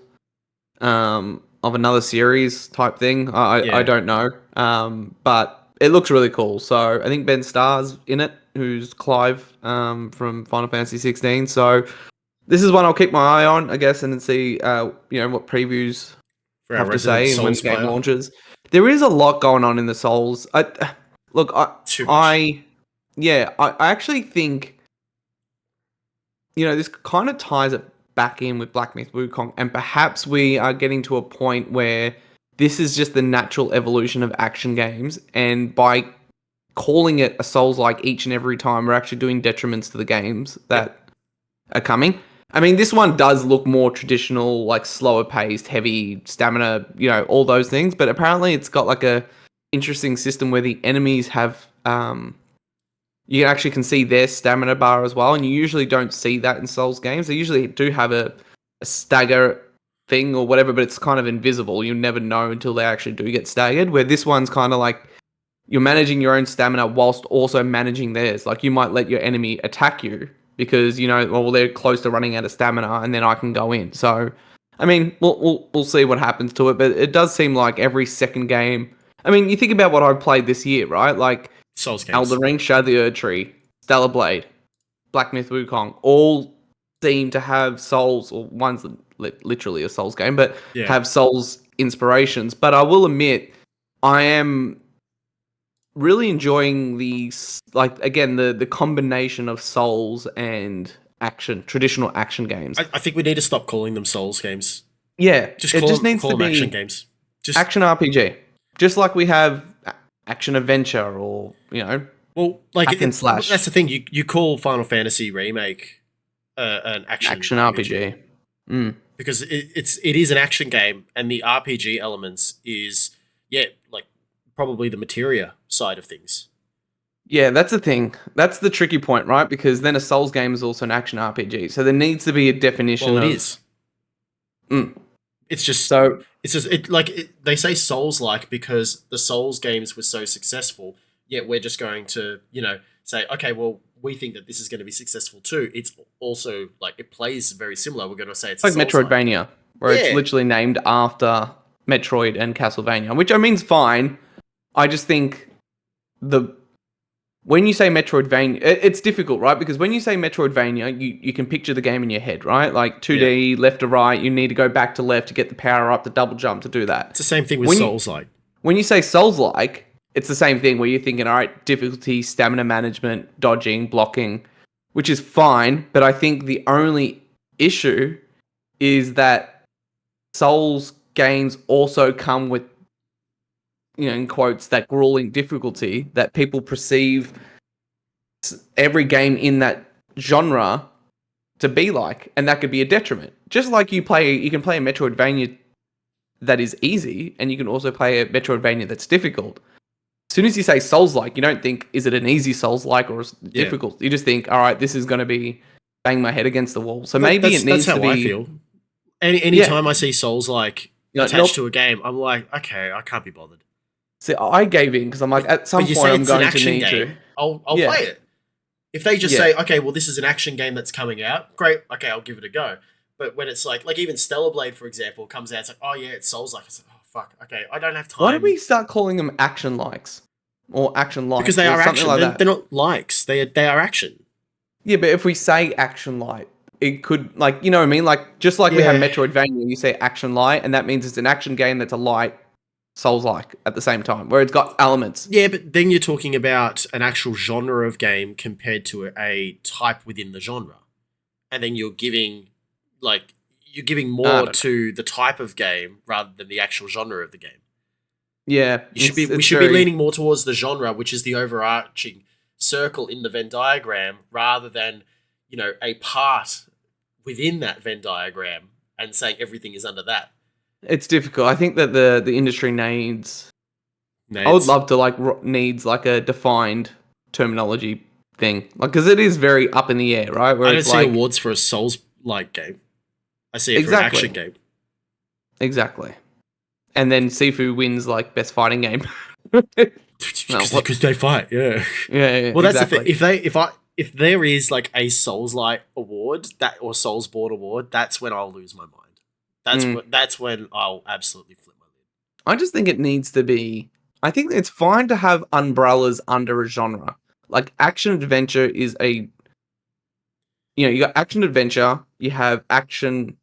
Speaker 1: of another series type thing. I don't know. But it looks really cool. So I think Ben Starr's in it, who's Clive from Final Fantasy 16. So this is one I'll keep my eye on, I guess, and then see what previews
Speaker 2: For our
Speaker 1: have to
Speaker 2: resident
Speaker 1: say and when the
Speaker 2: Souls
Speaker 1: game
Speaker 2: player.
Speaker 1: launches. There is a lot going on in the Souls.
Speaker 2: Too much.
Speaker 1: I actually think this kind of ties it back in with Black Myth Wukong, and perhaps we are getting to a point where this is just the natural evolution of action games, and by calling it a Souls-like each and every time, we're actually doing detriments to the games that are coming. I mean, this one does look more traditional, like slower paced, heavy stamina, all those things. But apparently, it's got like a interesting system where the enemies have, you actually can see their stamina bar as well, and you usually don't see that in Souls games. They usually do have a stagger thing or whatever, but it's kind of invisible. You never know until they actually do get staggered. Where this one's kind of like you're managing your own stamina whilst also managing theirs. Like you might let your enemy attack you because they're close to running out of stamina, and then I can go in. So, I mean, we'll see what happens to it, but it does seem like every second game. I mean, you think about what I've played this year, right? Like
Speaker 2: Souls games.
Speaker 1: Elden Ring, Shadow of the Erd Tree, Stellar Blade, Black Myth Wukong, all seem to have Souls, or one's literally a Souls game, but have Souls inspirations. But I will admit, I am really enjoying the combination of Souls and traditional action games.
Speaker 2: I think we need to stop calling them Souls games.
Speaker 1: Yeah,
Speaker 2: It just needs to be action games. Just
Speaker 1: action RPG, just like we have action adventure or
Speaker 2: well, like
Speaker 1: hack and slash.
Speaker 2: That's the thing. You call Final Fantasy Remake an action
Speaker 1: RPG.
Speaker 2: Because it is an action game, and the RPG elements is like probably the materia side of things.
Speaker 1: Yeah, that's the thing. That's the tricky point, right? Because then a Souls game is also an action RPG. So there needs to be a definition.
Speaker 2: Well, it is. It's just
Speaker 1: so.
Speaker 2: It's just they say Souls-like because the Souls games were so successful. Yet we're just going to say, okay, well, we think that this is going to be successful too. It's also like it plays very similar. We're going to say it's
Speaker 1: like Metroidvania, where it's literally named after Metroid and Castlevania, which I mean is fine. I just think when you say Metroidvania, it's difficult, right? Because when you say Metroidvania, you can picture the game in your head, right? Like 2D, left to right, you need to go back to left to get the power up, the double jump to do that.
Speaker 2: It's the same thing with Souls-like.
Speaker 1: When you say Souls-like, it's the same thing where you're thinking, all right, difficulty, stamina management, dodging, blocking, which is fine. But I think the only issue is that Souls games also come with, in quotes, that grueling difficulty that people perceive every game in that genre to be like, and that could be a detriment. Just like you can play a Metroidvania that is easy, and you can also play a Metroidvania that's difficult. As soon as you say Souls-like, you don't think, is it an easy Souls-like or difficult? You just think, all right, this is going to be bang my head agaast the wall. So maybe it needs to be...
Speaker 2: That's how I feel. Anytime I see Souls-like attached to a game, I'm like, okay, I can't be bothered.
Speaker 1: See, I gave in because I'm like, at some point I'm going to need to.
Speaker 2: I'll play it. If they just say, okay, well, this is an action game that's coming out, great, okay, I'll give it a go. But when it's like even Stellar Blade, for example, comes out, it's like, oh yeah, it's Souls-like. It's like, oh fuck, okay, I don't have time.
Speaker 1: Why don't we start calling them action likes or action likes?
Speaker 2: Because they are action. They're not likes. They are action.
Speaker 1: Yeah, but if we say action light, it could you know what I mean? Like just like we have Metroidvania, you say action light, and that means it's an action game that's a light Souls-like at the same time, where it's got elements.
Speaker 2: Yeah, but then you're talking about an actual genre of game compared to a type within the genre. And then you're giving more to the type of game rather than the actual genre of the game.
Speaker 1: Yeah.
Speaker 2: We should be leaning more towards the genre, which is the overarching circle in the Venn diagram, rather than, a part within that Venn diagram and saying everything is under that.
Speaker 1: It's difficult. I think that the industry needs. I would love to needs like a defined terminology thing, because it is very up in the air, right?
Speaker 2: Where I don't see awards for a Souls-like game. I see it for an action game.
Speaker 1: Exactly. And then Sifu wins best fighting game.
Speaker 2: Because they fight, yeah.
Speaker 1: Yeah.
Speaker 2: Well, that's the thing. If there is a Souls-like award or Soulsborne award, that's when I'll lose my mind. That's when I'll absolutely flip my lid.
Speaker 1: I just think it needs to be. I think it's fine to have umbrellas under a genre. Like action adventure is you got action adventure. You have action.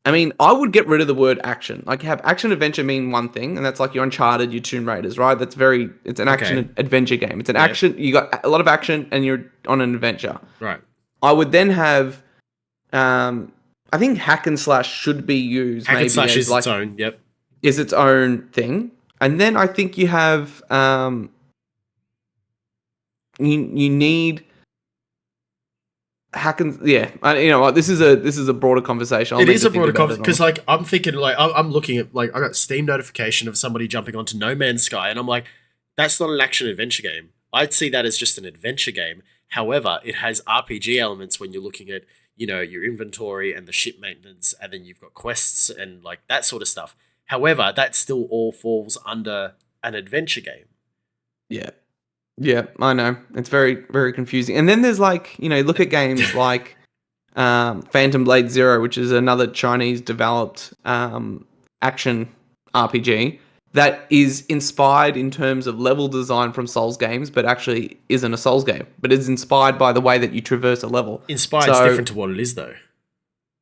Speaker 1: I mean, I would get rid of the word action. Have action adventure mean one thing, and that's your Uncharted, your Tomb Raiders, right? It's an action adventure game. It's an action. You got a lot of action, and you're on an adventure.
Speaker 2: Right.
Speaker 1: I would then have, I think hack and slash should be used.
Speaker 2: Hack and slash is its own. Yep.
Speaker 1: Is its own thing, and then I think you have, you need. This is a broader conversation.
Speaker 2: It is a broader conversation because I'm thinking I'm looking at I got Steam notification of somebody jumping onto No Man's Sky, and I'm like, that's not an action adventure game. I'd see that as just an adventure game. However, it has RPG elements when you're looking at your inventory and the ship maintenance, and then you've got quests and that sort of stuff. However, that still all falls under an adventure game.
Speaker 1: Yeah. Yeah, I know. It's very, very confusing. And then there's look at games like Phantom Blade Zero, which is another Chinese developed action RPG that is inspired in terms of level design from Souls games, but actually isn't a Souls game, but is inspired by the way that you traverse a level.
Speaker 2: Inspired's different to what it is, though.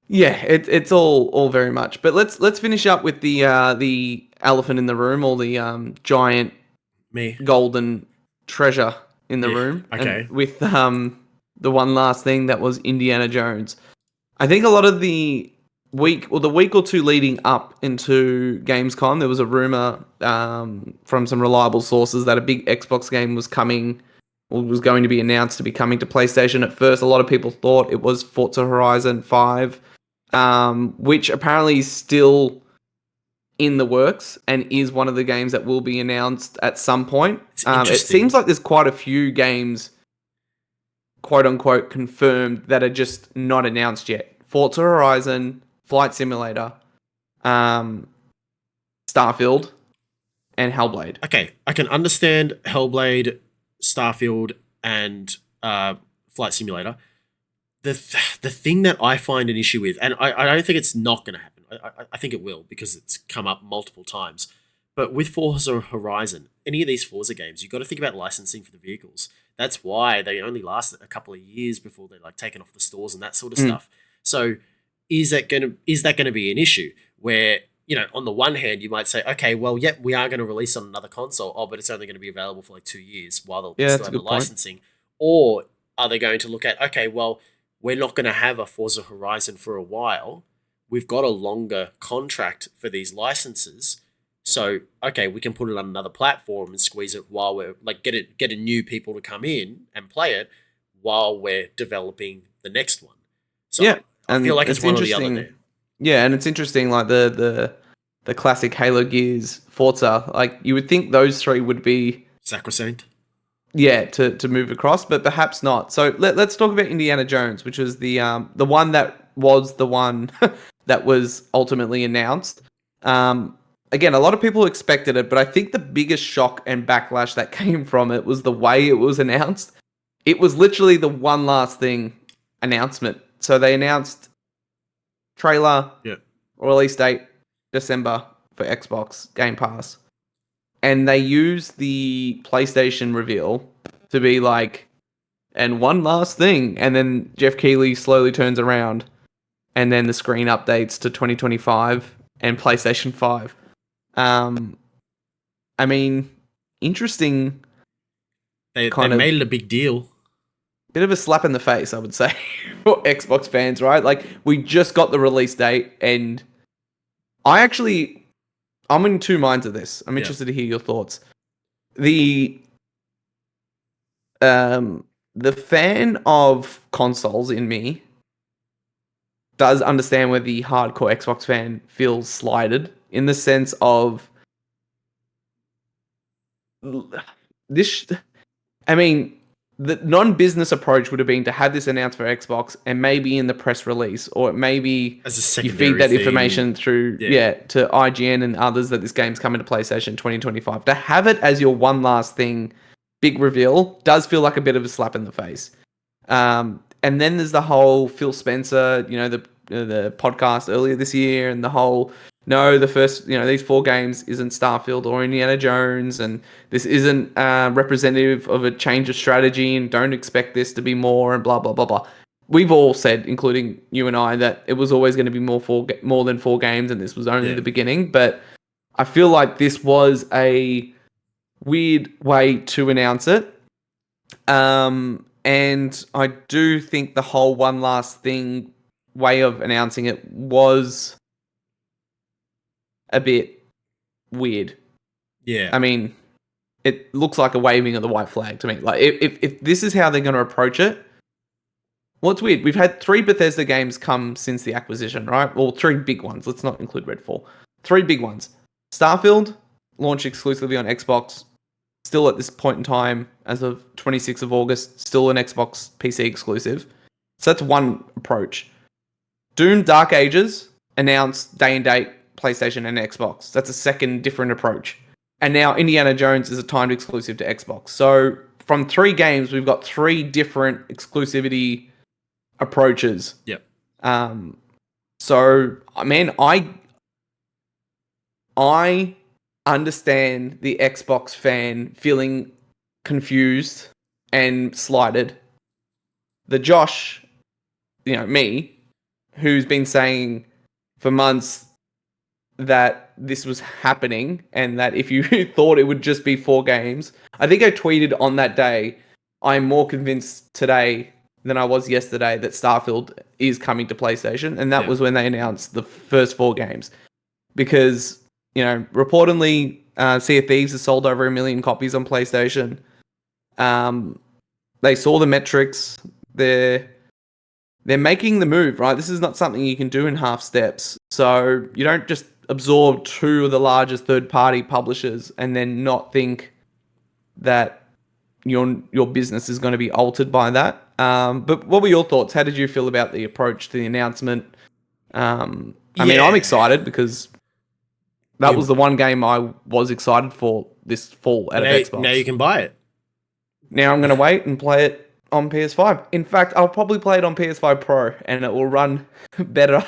Speaker 1: Yeah, it's all very much. But let's finish up with the elephant in the room, or the giant golden treasure in the room.
Speaker 2: Okay.
Speaker 1: And with the one last thing that was Indiana Jones. I think a lot of the week or two leading up into Gamescom, there was a rumor from some reliable sources that a big Xbox game was coming, or was going to be announced to be coming to PlayStation. At first, a lot of people thought it was Forza Horizon 5, which apparently is still in the works and is one of the games that will be announced at some point. It seems like there's quite a few games, quote unquote, confirmed that are just not announced yet. Forza Horizon, Flight Simulator, Starfield, and Hellblade.
Speaker 2: Okay, I can understand Hellblade, Starfield, and Flight Simulator. The thing that I find an issue with, and I don't think it's not going to happen. I think it will, because it's come up multiple times. But with Forza Horizon, any of these Forza games, you've got to think about licensing for the vehicles. That's why they only last a couple of years before they're taken off the stores and that sort of stuff. So is that going to be an issue where, on the one hand, you might say, okay, well, yep, we are going to release on another console, but it's only going to be available for 2 years while they'll still have the licensing. Point. Or are they going to look at, okay, well, we're not going to have a Forza Horizon for a while. We've got a longer contract for these licenses. So, okay, we can put it on another platform and squeeze it while we're get a new people to come in and play it while we're developing the next one. So
Speaker 1: yeah,
Speaker 2: I feel like it's one or the other there.
Speaker 1: Yeah, and it's interesting, the classic Halo Gears, Forza, you would think those three would be
Speaker 2: sacrosanct.
Speaker 1: Yeah, to move across, but perhaps not. So let's talk about Indiana Jones, which was the one that was the one that was ultimately announced. Again, a lot of people expected it, but I think the biggest shock and backlash that came from it was the way it was announced. It was literally the one last thing announcement. So they announced trailer, release date, December for Xbox Game Pass. And they used the PlayStation reveal to be and one last thing. And then Jeff Keighley slowly turns around, and then the screen updates to 2025 and PlayStation 5. I mean, interesting.
Speaker 2: They
Speaker 1: Kind of
Speaker 2: made it a big deal.
Speaker 1: bit of a slap in the face, I would say, for Xbox fans, right? Like, we just got the release date, and I'm in two minds of this. I'm interested to hear your thoughts. The the fan of consoles in me does understand where the hardcore Xbox fan feels slighted, in the sense of this. I mean, the non-business approach would have been to have this announced for Xbox and maybe in the press release, or maybe
Speaker 2: As a
Speaker 1: you
Speaker 2: secondary
Speaker 1: feed that
Speaker 2: thing.
Speaker 1: information through to IGN and others that this game's coming to PlayStation 2025. To have it as your one last thing, big reveal, does feel like a bit of a slap in the face. And then there's the whole Phil Spencer, the podcast earlier this year, and the whole the first, these 4 games isn't Starfield or Indiana Jones, and this isn't representative of a change of strategy, and don't expect this to be more, and blah blah blah blah. We've all said, including you and I, that it was always going to be more than 4 games, and this was only the beginning. But I feel like this was a weird way to announce it. And I do think the whole one last thing way of announcing it was a bit weird.
Speaker 2: Yeah.
Speaker 1: I mean, it looks like a waving of the white flag to me. Like, if this is how they're going to approach it, well, it's weird. We've had 3 Bethesda games come since the acquisition, right? Well, 3 big ones. Let's not include Redfall. 3 big ones. Starfield, launched exclusively on Xbox. Still at this point in time, as of 26th of August, still an Xbox PC exclusive. So that's one approach. Doom Dark Ages, announced day and date, PlayStation and Xbox. That's a second different approach. And now Indiana Jones is a timed exclusive to Xbox. So from 3 games, we've got 3 different exclusivity approaches.
Speaker 2: Yep.
Speaker 1: So, man, I understand the Xbox fan feeling confused and slighted. The Josh, me, who's been saying for months that this was happening and that if you thought it would just be 4 games, I think I tweeted on that day, I'm more convinced today than I was yesterday that Starfield is coming to PlayStation. And that was when they announced the first 4 games. Because, reportedly, Sea of Thieves has sold over 1 million copies on PlayStation. They saw the metrics. They're making the move, right? This is not something you can do in half steps. So you don't just absorb 2 of the largest third-party publishers and then not think that your business is going to be altered by that. But what were your thoughts? How did you feel about the approach to the announcement? I mean, I'm excited because that was the one game I was excited for this fall out of Xbox.
Speaker 2: Now you can buy it.
Speaker 1: Now I'm going to wait and play it on PS5. In fact, I'll probably play it on PS5 Pro, and it will run better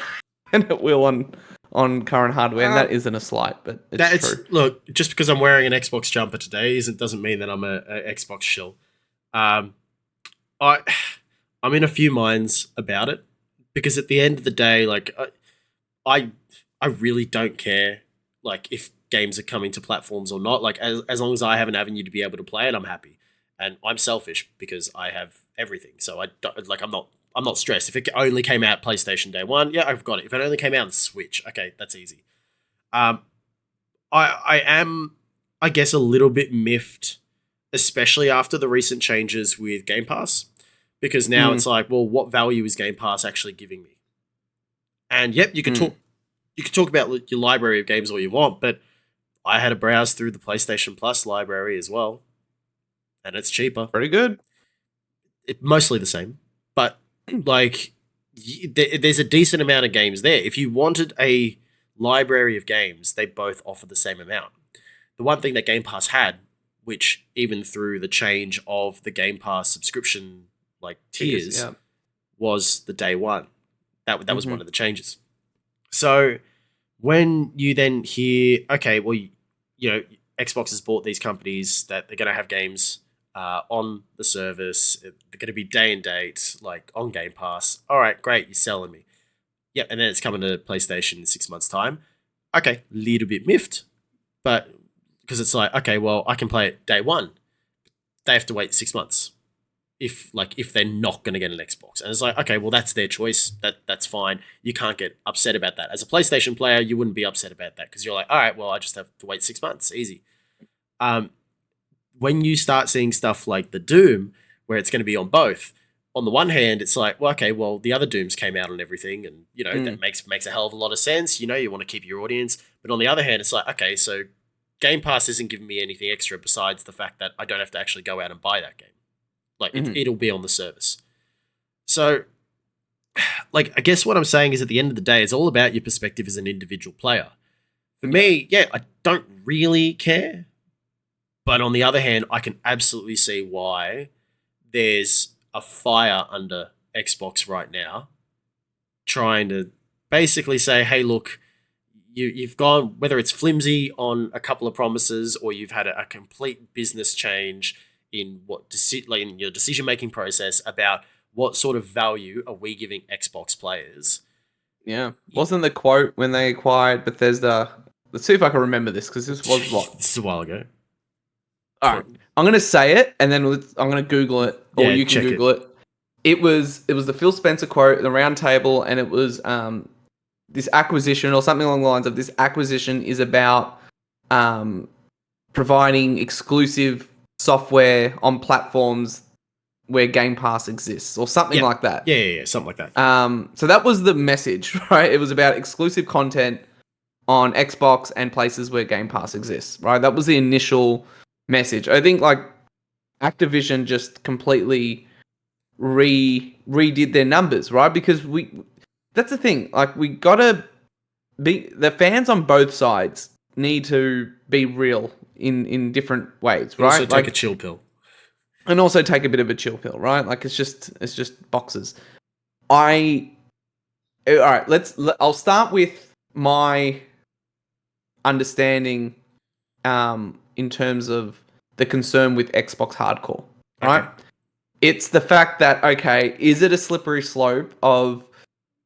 Speaker 1: than it will on current hardware. And that isn't a slight, but it's true.
Speaker 2: Look, just because I'm wearing an Xbox jumper today doesn't mean that I'm a Xbox shill. I'm in a few minds about it, because at the end of the day, like I really don't care, like, if games are coming to platforms or not. Like, as long as I have an avenue to be able to play it, I'm happy. And I'm selfish because I have everything. So I don't, like, I'm not stressed. If it only came out PlayStation day 1, yeah, I've got it. If it only came out on Switch, okay, that's easy. I am, I guess, a little bit miffed, especially after the recent changes with Game Pass, because now it's like, well, what value is Game Pass actually giving me? And yep, you can talk about your library of games all you want, but I had to browse through the PlayStation Plus library as well, and it's cheaper.
Speaker 1: Pretty good.
Speaker 2: Mostly the same, but like, there's a decent amount of games there. If you wanted a library of games, they both offer the same amount. The one thing that Game Pass had, which even through the change of the Game Pass subscription like tiers, was the day 1. That was one of the changes. So when you then hear, okay, well, Xbox has bought these companies that they're going to have games on the service, they're going to be day and date, like on Game Pass. All right, great, you're selling me. Yep, and then it's coming to PlayStation in 6 months' time. Okay, little bit miffed, But because it's like, okay, well, I can play it day one. They have to wait 6 months if they're not going to get an Xbox. And it's like, okay, well, that's their choice. That's fine. You can't get upset about that. As a PlayStation player, you wouldn't be upset about that because you're like, all right, well, I just have to wait 6 months. Easy. When you start seeing stuff like the Doom, where it's going to be on both, on the one hand, it's like, well, okay, well, the other Dooms came out and everything, and that makes a hell of a lot of sense. You want to keep your audience, but on the other hand, it's like, okay, so Game Pass isn't giving me anything extra besides the fact that I don't have to actually go out and buy that game. Like it'll be on the service. So, like, I guess what I'm saying is, at the end of the day, it's all about your perspective as an individual player. For me, I don't really care. But on the other hand, I can absolutely see why there's a fire under Xbox right now, trying to basically say, hey, look, you've gone, whether it's flimsy on a couple of promises or you've had a complete business change in in your decision-making process about what sort of value are we giving Xbox players.
Speaker 1: Yeah. Wasn't the quote when they acquired Bethesda? Let's see if I can remember this, because this was what?
Speaker 2: This is a while ago.
Speaker 1: All right. I'm going to say it, and then I'm going to Google it, or you can Google it. It was the Phil Spencer quote, the round table, and it was this acquisition, or something along the lines of, this acquisition is about providing exclusive software on platforms where Game Pass exists, or something like that.
Speaker 2: Yeah, something like that.
Speaker 1: So that was the message, right? It was about exclusive content on Xbox and places where Game Pass exists, right? That was the initial message. I think like Activision just completely redid their numbers, right? Because that's the thing. Like, we gotta be, the fans on both sides need to be real in different ways, right?
Speaker 2: Also take a chill pill.
Speaker 1: And also take a bit of a chill pill, right? Like, it's just boxes. All right, I'll start with my understanding in terms of the concern with Xbox hardcore, right? Okay. It's the fact that, okay, is it a slippery slope of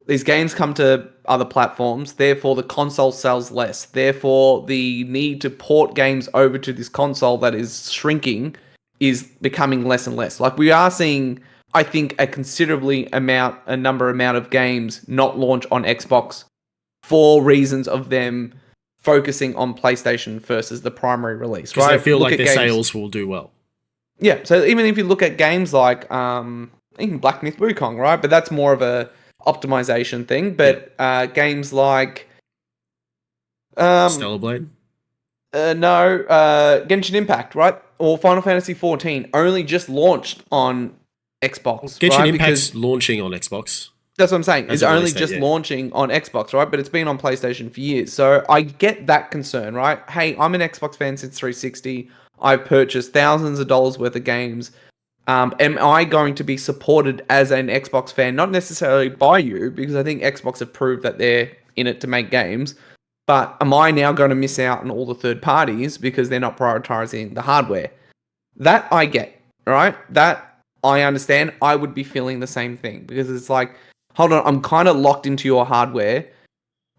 Speaker 1: these games come to other platforms, therefore the console sells less, therefore the need to port games over to this console that is shrinking is becoming less and less. Like, we are seeing, I think, a considerably amount of games not launch on Xbox for reasons of them focusing on PlayStation versus the primary release, right?
Speaker 2: Because they feel like their sales will do well.
Speaker 1: Yeah, so even if you look at games like even Black Myth Wukong, right? But that's more of a optimization thing. But games like
Speaker 2: Stellar Blade?
Speaker 1: No, Genshin Impact, right? Or Final Fantasy 14 only just launched on Xbox. Well,
Speaker 2: Genshin Impact's launching on Xbox.
Speaker 1: That's what I'm saying. It's only just launching on Xbox, right? But it's been on PlayStation for years. So I get that concern, right? Hey, I'm an Xbox fan since 360. I've purchased thousands of dollars worth of games. Am I going to be supported as an Xbox fan? Not necessarily by you, because I think Xbox have proved that they're in it to make games. But am I now going to miss out on all the third parties because they're not prioritizing the hardware? That I get, right? That I understand. I would be feeling the same thing, because it's like, hold on, I'm kind of locked into your hardware,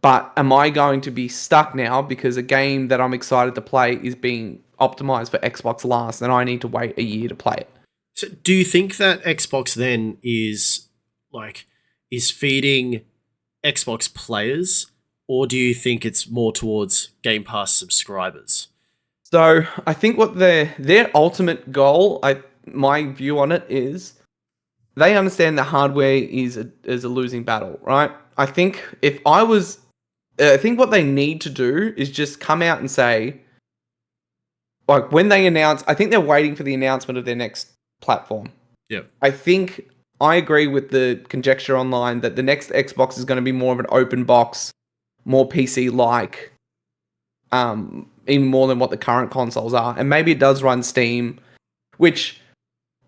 Speaker 1: but am I going to be stuck now because a game that I'm excited to play is being optimized for Xbox last, and I need to wait a year to play it?
Speaker 2: So do you think that Xbox then is feeding Xbox players, or do you think it's more towards Game Pass subscribers?
Speaker 1: So I think what their ultimate goal, my view on it is, they understand the hardware is a losing battle, right? I think I think what they need to do is just come out and say, like, when they announce, I think they're waiting for the announcement of their next platform.
Speaker 2: Yeah.
Speaker 1: I agree with the conjecture online that the next Xbox is going to be more of an open box, more PC-like, even more than what the current consoles are. And maybe it does run Steam, which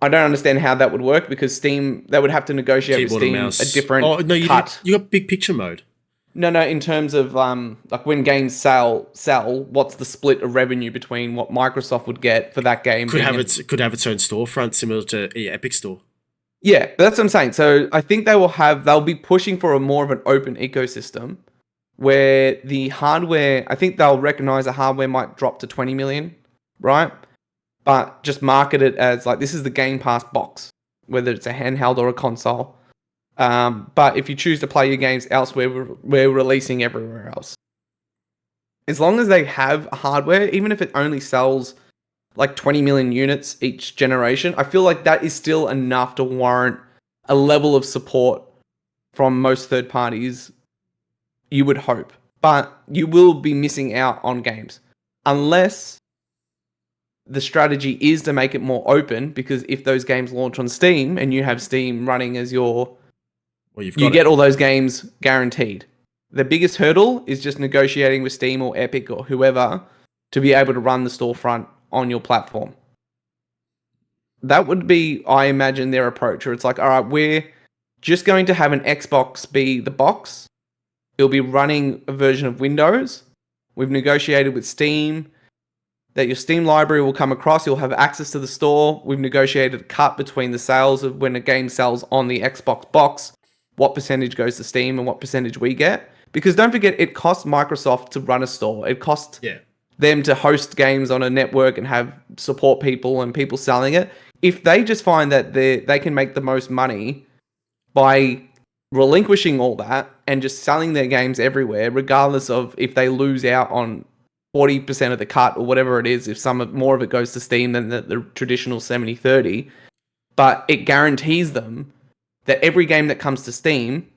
Speaker 1: I don't understand how that would work, because Steam, they would have to negotiate
Speaker 2: Keyboard
Speaker 1: with Steam a different cut.
Speaker 2: You got big picture mode.
Speaker 1: No, in terms of like when games sell, what's the split of revenue between what Microsoft would get for that game?
Speaker 2: Could have its own storefront similar to Epic Store.
Speaker 1: Yeah, that's what I'm saying. So I think they'll be pushing for a more of an open ecosystem, where the hardware, I think they'll recognize the hardware might drop to 20 million, right? But just market it as like, this is the Game Pass box, whether it's a handheld or a console. But if you choose to play your games elsewhere, we're releasing everywhere else. As long as they have hardware, even if it only sells like 20 million units each generation, I feel like that is still enough to warrant a level of support from most third parties, you would hope. But you will be missing out on games unless the strategy is to make it more open, because if those games launch on Steam and you have Steam running as your...
Speaker 2: Well,
Speaker 1: you get all those games guaranteed. The biggest hurdle is just negotiating with Steam or Epic or whoever to be able to run the storefront on your platform. That would be, I imagine, their approach. Or it's like, all right, we're just going to have an Xbox be the box. It'll be running a version of Windows. We've negotiated with Steam that your Steam library will come across. You'll have access to the store. We've negotiated a cut between the sales of when a game sells on the Xbox box, what percentage goes to Steam and what percentage we get. Because don't forget, it costs Microsoft to run a store. It costs them to host games on a network and have support people and people selling it. If they just find that they can make the most money by relinquishing all that and just selling their games everywhere, regardless of if they lose out on 40% of the cut or whatever it is, if more of it goes to Steam than the traditional 70-30, but it guarantees them that every game that comes to Steam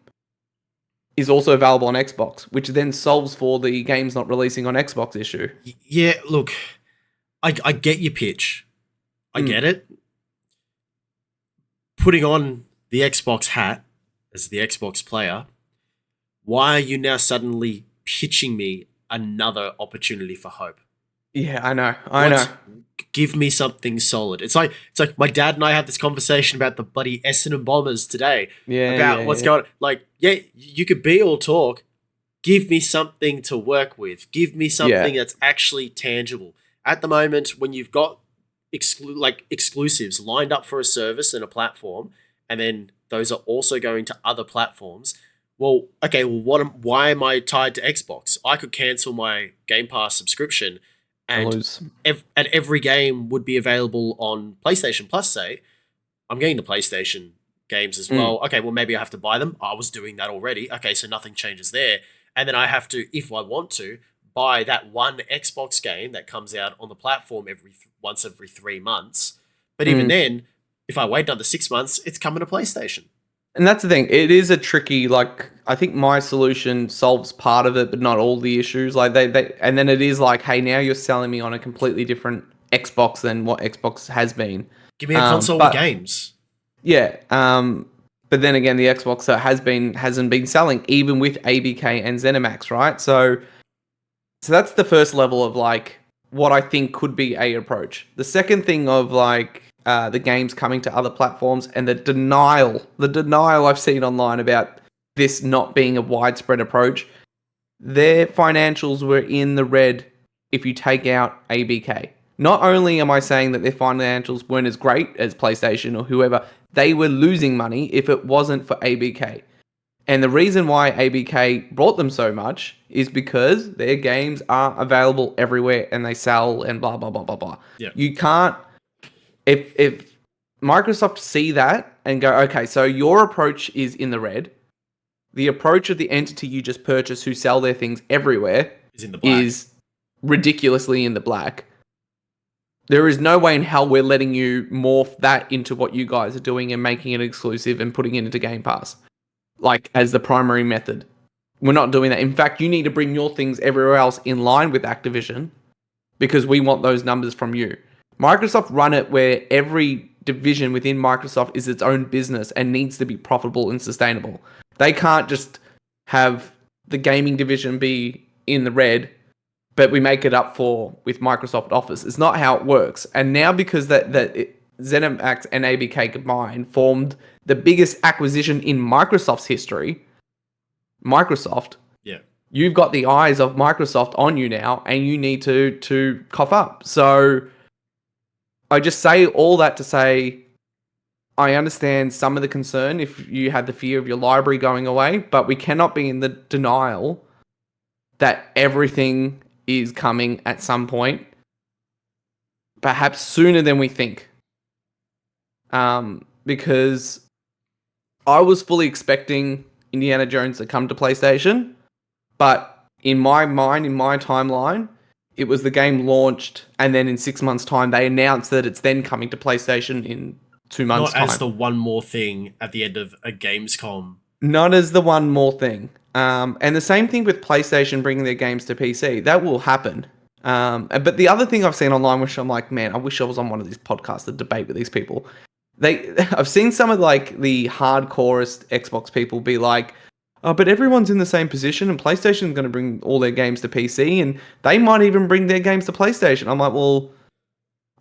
Speaker 1: is also available on Xbox, which then solves for the games not releasing on Xbox issue.
Speaker 2: Yeah, look, I get your pitch. I get it. Putting on the Xbox hat as the Xbox player, why are you now suddenly pitching me another opportunity for hope?
Speaker 1: Yeah, I know.
Speaker 2: Give me something solid. It's like my dad and I had this conversation about the bloody Essendon Bombers today. About what's going on. Like, you could be all talk. Give me something to work with. Give me something that's actually tangible. At the moment, when you've got exclusives lined up for a service and a platform, and then those are also going to other platforms. Well, okay, why am I tied to Xbox? I could cancel my Game Pass subscription and every game would be available on PlayStation Plus, say. I'm getting the PlayStation games as well. Okay, well, maybe I have to buy them. I was doing that already. Okay, so nothing changes there. And then I have to, if I want to, buy that one Xbox game that comes out on the platform once every 3 months. But even then, if I wait another 6 months, it's coming to PlayStation.
Speaker 1: And that's the thing. It is a tricky, I think my solution solves part of it, but not all the issues. Like and then it is like, hey, now you're selling me on a completely different Xbox than what Xbox has been.
Speaker 2: Give me a console with games.
Speaker 1: Yeah. But then again, the Xbox hasn't been selling, even with ABK and ZeniMax, right? So that's the first level of what I think could be a approach. The second thing of the games coming to other platforms and the denial I've seen online about this not being a widespread approach. Their financials were in the red if you take out ABK. Not only am I saying that their financials weren't as great as PlayStation or whoever, they were losing money if it wasn't for ABK. And the reason why ABK brought them so much is because their games are available everywhere and they sell and blah, blah, blah, blah, blah.
Speaker 2: Yep.
Speaker 1: You can't... If Microsoft see that and go, okay, so your approach is in the red, the approach of the entity you just purchased who sell their things everywhere
Speaker 2: is in the black.
Speaker 1: Is ridiculously in the black. There is no way in hell we're letting you morph that into what you guys are doing and making it exclusive and putting it into Game Pass, as the primary method. We're not doing that. In fact, you need to bring your things everywhere else in line with Activision because we want those numbers from you. Microsoft run it where every division within Microsoft is its own business and needs to be profitable and sustainable. They can't just have the gaming division be in the red, but we make it up for with Microsoft Office. It's not how it works. And now because ZeniMax and ABK combined formed the biggest acquisition in Microsoft's history, Microsoft, you've got the eyes of Microsoft on you now, and you need to cough up. So I just say all that to say, I understand some of the concern if you had the fear of your library going away, but we cannot be in the denial that everything is coming at some point, perhaps sooner than we think. Because I was fully expecting Indiana Jones to come to PlayStation, but in my mind, in my timeline, it was the game launched, and then in 6 months' time, they announced that it's then coming to PlayStation in 2 months' time.
Speaker 2: Not as the one more thing at the end of a Gamescom.
Speaker 1: Not as the one more thing. And the same thing with PlayStation bringing their games to PC. That will happen. But the other thing I've seen online, which I'm like, man, I wish I was on one of these podcasts to debate with these people. I've seen some of like the hardcorest Xbox people be like, oh, but everyone's in the same position, and PlayStation's going to bring all their games to PC, and they might even bring their games to PlayStation. I'm like, well,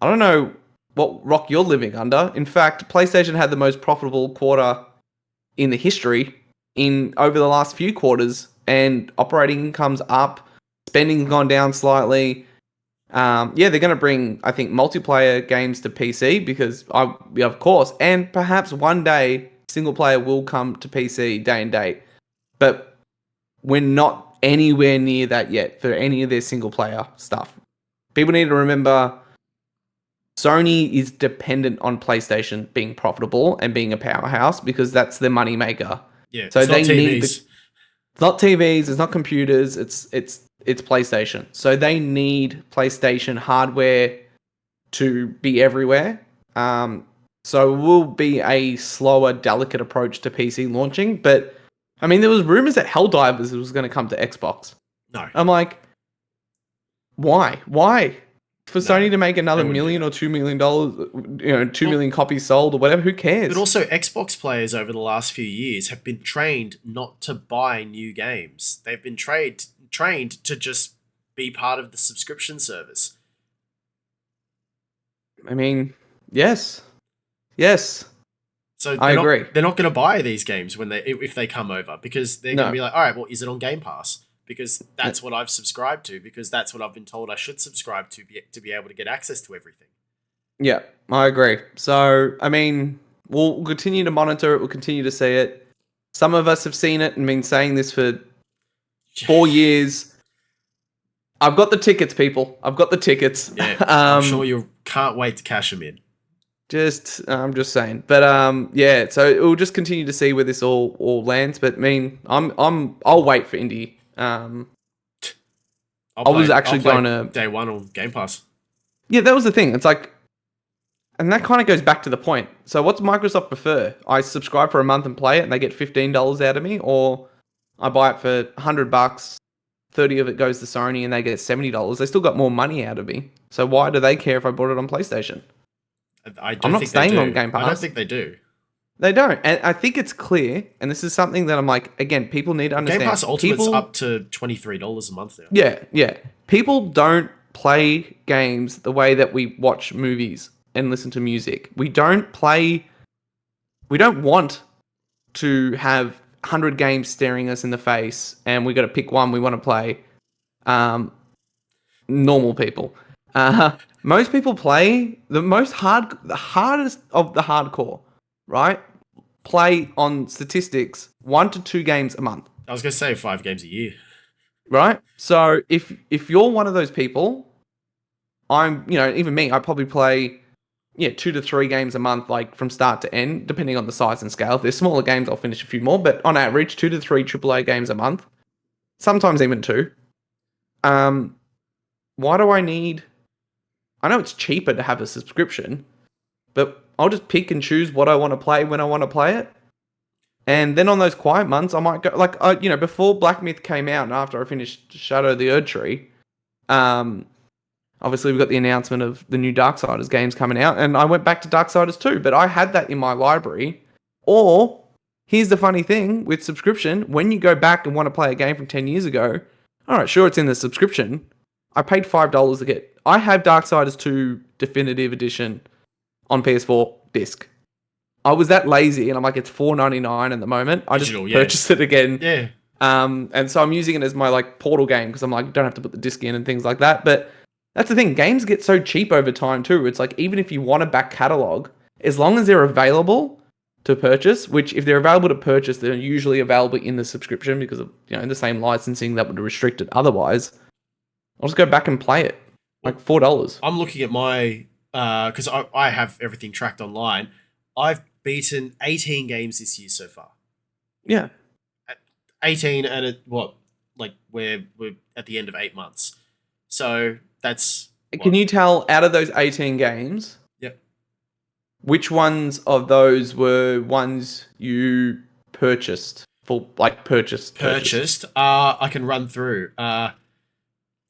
Speaker 1: I don't know what rock you're living under. In fact, PlayStation had the most profitable quarter in the history in over the last few quarters, and operating income's up, spending's gone down slightly. They're going to bring, I think, multiplayer games to PC because, of course, and perhaps one day single player will come to PC day and date. But we're not anywhere near that yet for any of their single player stuff. People need to remember Sony is dependent on PlayStation being profitable and being a powerhouse because that's their money maker.
Speaker 2: Yeah,
Speaker 1: so
Speaker 2: it's
Speaker 1: they
Speaker 2: not TVs.
Speaker 1: need it's not TVs, it's not computers, it's PlayStation. So they need PlayStation hardware to be everywhere. So it will be a slower, delicate approach to PC launching. But I mean, there was rumors that Helldivers was going to come to Xbox.
Speaker 2: No.
Speaker 1: I'm like, why? For Sony to make another $1 million or $2 million, 2 million copies sold or whatever, who cares?
Speaker 2: But also, Xbox players over the last few years have been trained not to buy new games. They've been trained to just be part of the subscription service.
Speaker 1: I mean, yes.
Speaker 2: So
Speaker 1: I agree.
Speaker 2: They're not going to buy these games if they come over because they're going to be like, all right, well, is it on Game Pass? Because that's what I've subscribed to. Because that's what I've been told I should subscribe to be able to get access to everything.
Speaker 1: Yeah, I agree. So, I mean, we'll continue to monitor it. We'll continue to see it. Some of us have seen it and been saying this for 4 years. I've got the tickets, people. I've got the tickets.
Speaker 2: Yeah, I'm sure you can't wait to cash them in.
Speaker 1: I'm just saying. But so we'll just continue to see where this all lands. But I mean, I'll wait for Indy. I was actually going to
Speaker 2: day one on Game Pass.
Speaker 1: Yeah, that was the thing. It's like, and that kind of goes back to the point. So what's Microsoft prefer? I subscribe for a month and play it and they get $15 out of me, or I buy it for $100, 30 of it goes to Sony and they get $70. They still got more money out of me. So why do they care if I bought it on PlayStation? I'm not staying on Game Pass.
Speaker 2: I don't think they do.
Speaker 1: They don't. And I think it's clear, and this is something that I'm like, again, people need to understand.
Speaker 2: Game Pass Ultimate's up to $23 a month now.
Speaker 1: Yeah. People don't play games the way that we watch movies and listen to music. We don't want to have 100 games staring us in the face and we got to pick one we want to play. Normal people. Most people play the hardest of the hardcore, right? Play on statistics 1 to 2 games a month.
Speaker 2: I was going to say 5 games a year.
Speaker 1: Right? So if you're one of those people, even me, I probably play 2 to 3 games a month, like from start to end, depending on the size and scale. If there's smaller games, I'll finish a few more, but on average, 2 to 3 AAA games a month, sometimes even 2. Why do I need... I know it's cheaper to have a subscription, but I'll just pick and choose what I want to play when I want to play it. And then on those quiet months, I might go, before Black Myth came out and after I finished Shadow of the Erdtree, obviously we got the announcement of the new Darksiders games coming out, and I went back to Darksiders 2, but I had that in my library. Or, here's the funny thing with subscription, when you go back and want to play a game from 10 years ago, alright, sure, it's in the subscription. I paid $5 to get... I have Darksiders 2 Definitive Edition on PS4 disc. I was that lazy, and I'm like, it's $4.99 at the moment. I just purchased it again.
Speaker 2: Yeah.
Speaker 1: And so I'm using it as my like portal game because I'm like, you don't have to put the disc in and things like that. But that's the thing. Games get so cheap over time too. It's like, even if you want a back catalog, as long as they're available, to purchase, which if they're available to purchase, they're usually available in the subscription because of the same licensing that would restrict it otherwise. I'll just go back and play it. Like $4.
Speaker 2: I'm looking at my because I have everything tracked online. I've beaten 18 games this year so far.
Speaker 1: Yeah.
Speaker 2: 18 and we're at the end of 8 months. So that's
Speaker 1: Can you tell out of those 18 games?
Speaker 2: Yep.
Speaker 1: Which ones of those were ones you purchased purchased?
Speaker 2: I can run through.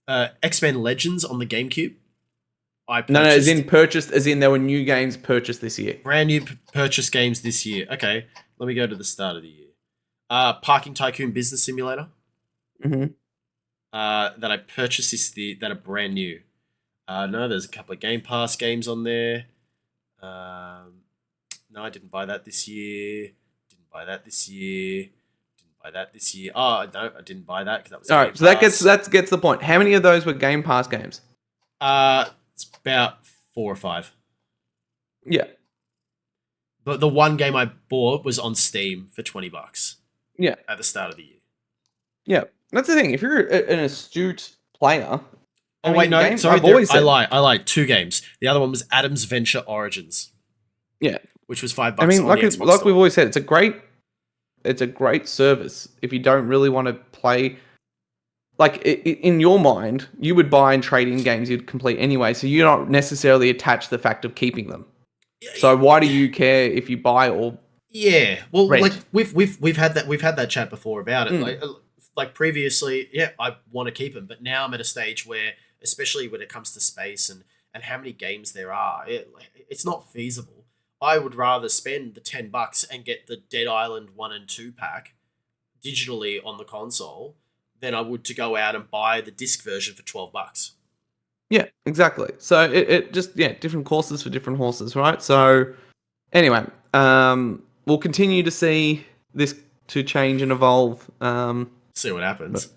Speaker 2: X-Men Legends on the GameCube.
Speaker 1: No, as in purchased, as in there were new games purchased this year.
Speaker 2: Brand new purchased games this year. Okay, let me go to the start of the year. Parking Tycoon Business Simulator.
Speaker 1: Mm-hmm.
Speaker 2: That I purchased that are brand new. No, there's a couple of Game Pass games on there. No, I didn't buy that this year. Didn't buy that this year. Didn't buy that this year. Oh no, I didn't buy that because that was
Speaker 1: all right. So that gets the point. How many of those were Game Pass games?
Speaker 2: It's about 4 or 5.
Speaker 1: Yeah.
Speaker 2: But the one game I bought was on Steam for $20.
Speaker 1: Yeah.
Speaker 2: At the start of the year.
Speaker 1: Yeah, that's the thing. If you're an astute player.
Speaker 2: Sorry. I lied. 2 games. The other one was Adam's Venture Origins.
Speaker 1: Yeah.
Speaker 2: Which was $5.
Speaker 1: I mean, like
Speaker 2: Xbox
Speaker 1: we've always said, it's a great service if you don't really want to play. Like in your mind, you would buy and trade in games you'd complete anyway, so you're not necessarily attached to the fact of keeping them. So why do you care if you buy or?
Speaker 2: Yeah, well,
Speaker 1: rent?
Speaker 2: like we've had that chat before about it. Like previously, yeah, I want to keep them, but now I'm at a stage where, especially when it comes to space and how many games there are, it's not feasible. I would rather spend the $10 and get the Dead Island 1 and 2 pack digitally on the console than I would to go out and buy the disc version for $12.
Speaker 1: Yeah, exactly. So it just different courses for different horses, right? So anyway, we'll continue to see this to change and evolve.
Speaker 2: See what happens.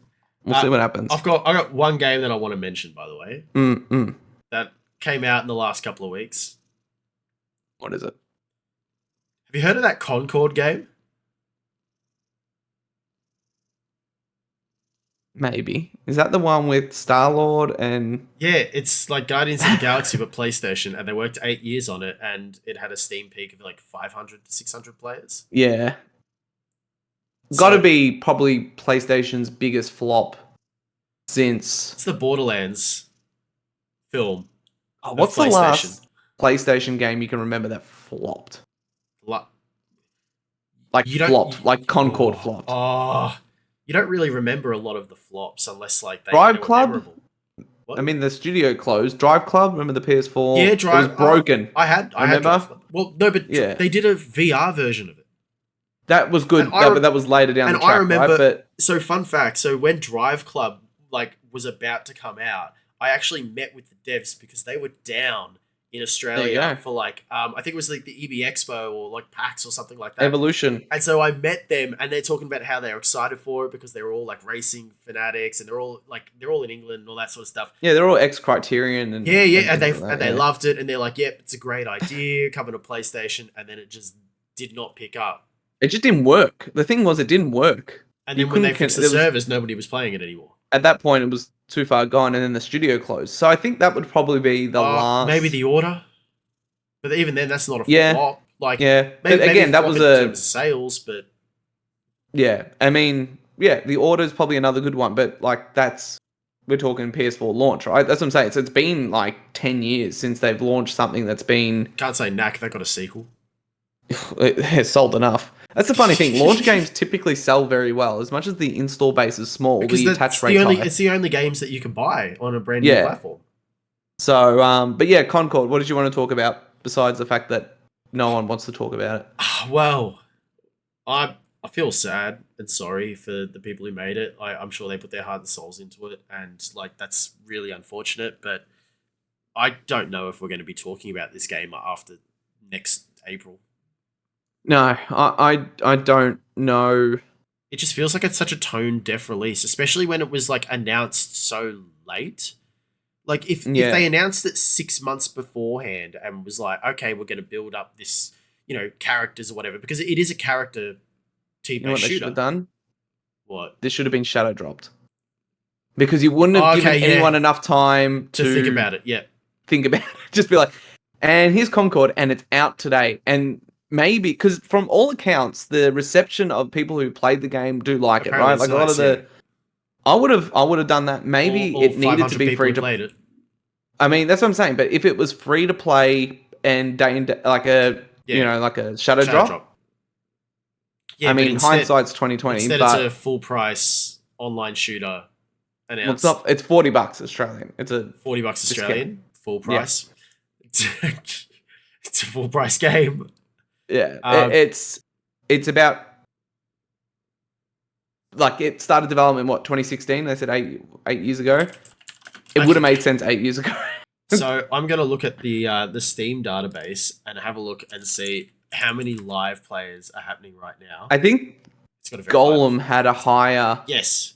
Speaker 1: We'll see what happens.
Speaker 2: I got one game that I want to mention, by the way. That came out in the last couple of weeks.
Speaker 1: What is it?
Speaker 2: Have you heard of that Concord game?
Speaker 1: Maybe. Is that the one with Star-Lord and...
Speaker 2: Yeah, it's like Guardians of the Galaxy but PlayStation, and they worked 8 years on it, and it had a Steam peak of like 500 to 600 players.
Speaker 1: Yeah. Got to be probably PlayStation's biggest flop since...
Speaker 2: It's the Borderlands film.
Speaker 1: Oh, what's the last PlayStation game you can remember that flopped? Concord flopped.
Speaker 2: Oh, you don't really remember a lot of the flops unless like they
Speaker 1: Drive
Speaker 2: were
Speaker 1: Club.
Speaker 2: memorable.
Speaker 1: I mean, the studio closed. Drive Club. Remember the PS4?
Speaker 2: Yeah, Drive.
Speaker 1: It was broken.
Speaker 2: I had. Well, no, but
Speaker 1: yeah.
Speaker 2: They did a VR version of it.
Speaker 1: That was good, but that was later down the track,
Speaker 2: I remember,
Speaker 1: right?
Speaker 2: So fun fact, so when Drive Club was about to come out, I actually met with the devs because they were down in Australia for I think it was like the EB Expo or like PAX or something like that.
Speaker 1: Evolution.
Speaker 2: And so I met them and they're talking about how they're excited for it because they're all like racing fanatics and they're all in England and all that sort of stuff.
Speaker 1: Yeah, they're all ex-Criterion and
Speaker 2: they loved it and they're like, yep, it's a great idea, coming to PlayStation, and then it just did not pick up.
Speaker 1: It just didn't work. The thing was, it didn't work.
Speaker 2: And then when they fixed the servers, nobody was playing it anymore.
Speaker 1: At that point, it was too far gone, and then the studio closed. So I think that would probably be the last.
Speaker 2: Maybe The Order, but even then, that's not a flop.
Speaker 1: But again, that was
Speaker 2: in terms of sales, but
Speaker 1: I mean, The Order is probably another good one, but we're talking PS4 launch, right? That's what I'm saying. So it's been like 10 years since they've launched something that's been.
Speaker 2: Can't say knack. They got a sequel.
Speaker 1: It has sold enough. That's the funny thing. Launch games typically sell very well, as much as the install base is small.
Speaker 2: Because
Speaker 1: the attach rate high.
Speaker 2: It's the only games that you can buy on a brand new platform.
Speaker 1: So, but Concord. What did you want to talk about besides the fact that no one wants to talk about it?
Speaker 2: Well, I feel sad and sorry for the people who made it. I'm sure they put their heart and souls into it, and that's really unfortunate. But I don't know if we're going to be talking about this game after next April.
Speaker 1: No, I don't know.
Speaker 2: It just feels like it's such a tone-deaf release, especially when it was announced so late. If they announced it 6 months beforehand and was like, okay, we're going to build up this characters or whatever, because it is a character
Speaker 1: You know
Speaker 2: team-based
Speaker 1: what they should
Speaker 2: shooter.
Speaker 1: have done?
Speaker 2: What?
Speaker 1: This should have been shadow dropped. Because you wouldn't have given anyone enough time
Speaker 2: to think about it. Yeah.
Speaker 1: Think about it. Just be like, and here's Concord, and it's out today. And maybe, because from all accounts, the reception of people who played the game do like
Speaker 2: Apparently
Speaker 1: it, right? Like a lot of the... I would have done that. Maybe
Speaker 2: all
Speaker 1: it needed to be free to...
Speaker 2: played it.
Speaker 1: I mean, that's what I'm saying. But if it was free to play and like a shadow drop.
Speaker 2: Yeah,
Speaker 1: I mean, hindsight's 2020.
Speaker 2: Instead,
Speaker 1: but
Speaker 2: it's a full price online shooter announced.
Speaker 1: Well, it's $40 Australian. It's a
Speaker 2: $40 Australian full price. Yeah. It's a full price game.
Speaker 1: Yeah, it's about, like, it started development in 2016. They said eight years ago. It would have made sense 8 years ago.
Speaker 2: So I'm gonna look at the Steam database and have a look and see how many live players are happening right now.
Speaker 1: I think Golem had a higher...
Speaker 2: Yes.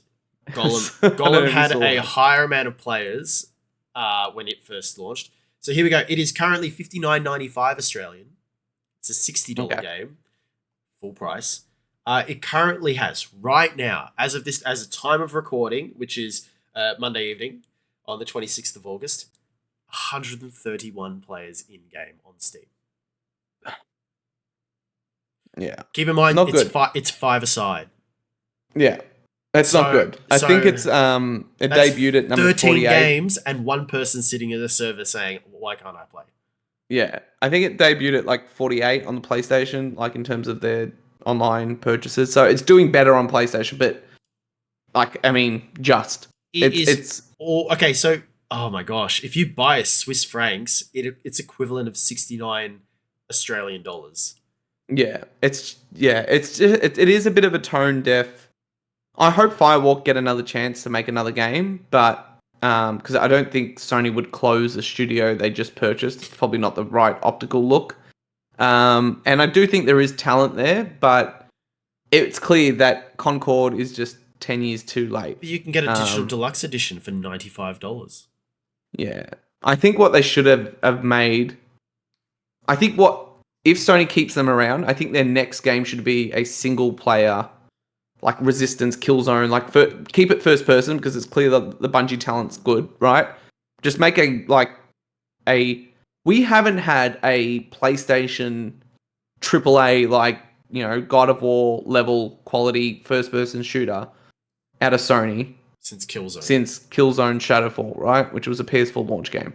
Speaker 2: Golem had a higher amount of players when it first launched. So here we go. It is currently $59.95 Australian. It's a $60 game, full price. It currently has, right now, as a time of recording, which is Monday evening on the 26th of August, 131 players in game on Steam.
Speaker 1: Yeah.
Speaker 2: Keep in mind, it's 5 aside.
Speaker 1: Yeah. That's not good. I think it's it debuted at number
Speaker 2: 13
Speaker 1: 48.
Speaker 2: games and one person sitting in the server saying, "Why can't I play?"
Speaker 1: Yeah. I think it debuted at like 48 on the PlayStation, like in terms of their online purchases. So it's doing better on PlayStation, but like, I mean,
Speaker 2: okay, so oh my gosh, if you buy a Swiss francs, it's equivalent of 69 Australian dollars.
Speaker 1: Yeah, it is a bit of a tone deaf. I hope Firewalk get another chance to make another game, but because I don't think Sony would close a studio they just purchased. It's probably not the right optical look. And I do think there is talent there, but it's clear that Concord is just 10 years too late.
Speaker 2: But you can get a digital deluxe edition for $95.
Speaker 1: Yeah. I think what they should have made... If Sony keeps them around, I think their next game should be a single player, like Resistance, Killzone, like keep it first person because it's clear that the Bungie talent's good, right? Just make we haven't had a PlayStation AAA, like, God of War level quality first person shooter out of Sony
Speaker 2: since Killzone
Speaker 1: Shadowfall, right? Which was a PS4 launch game.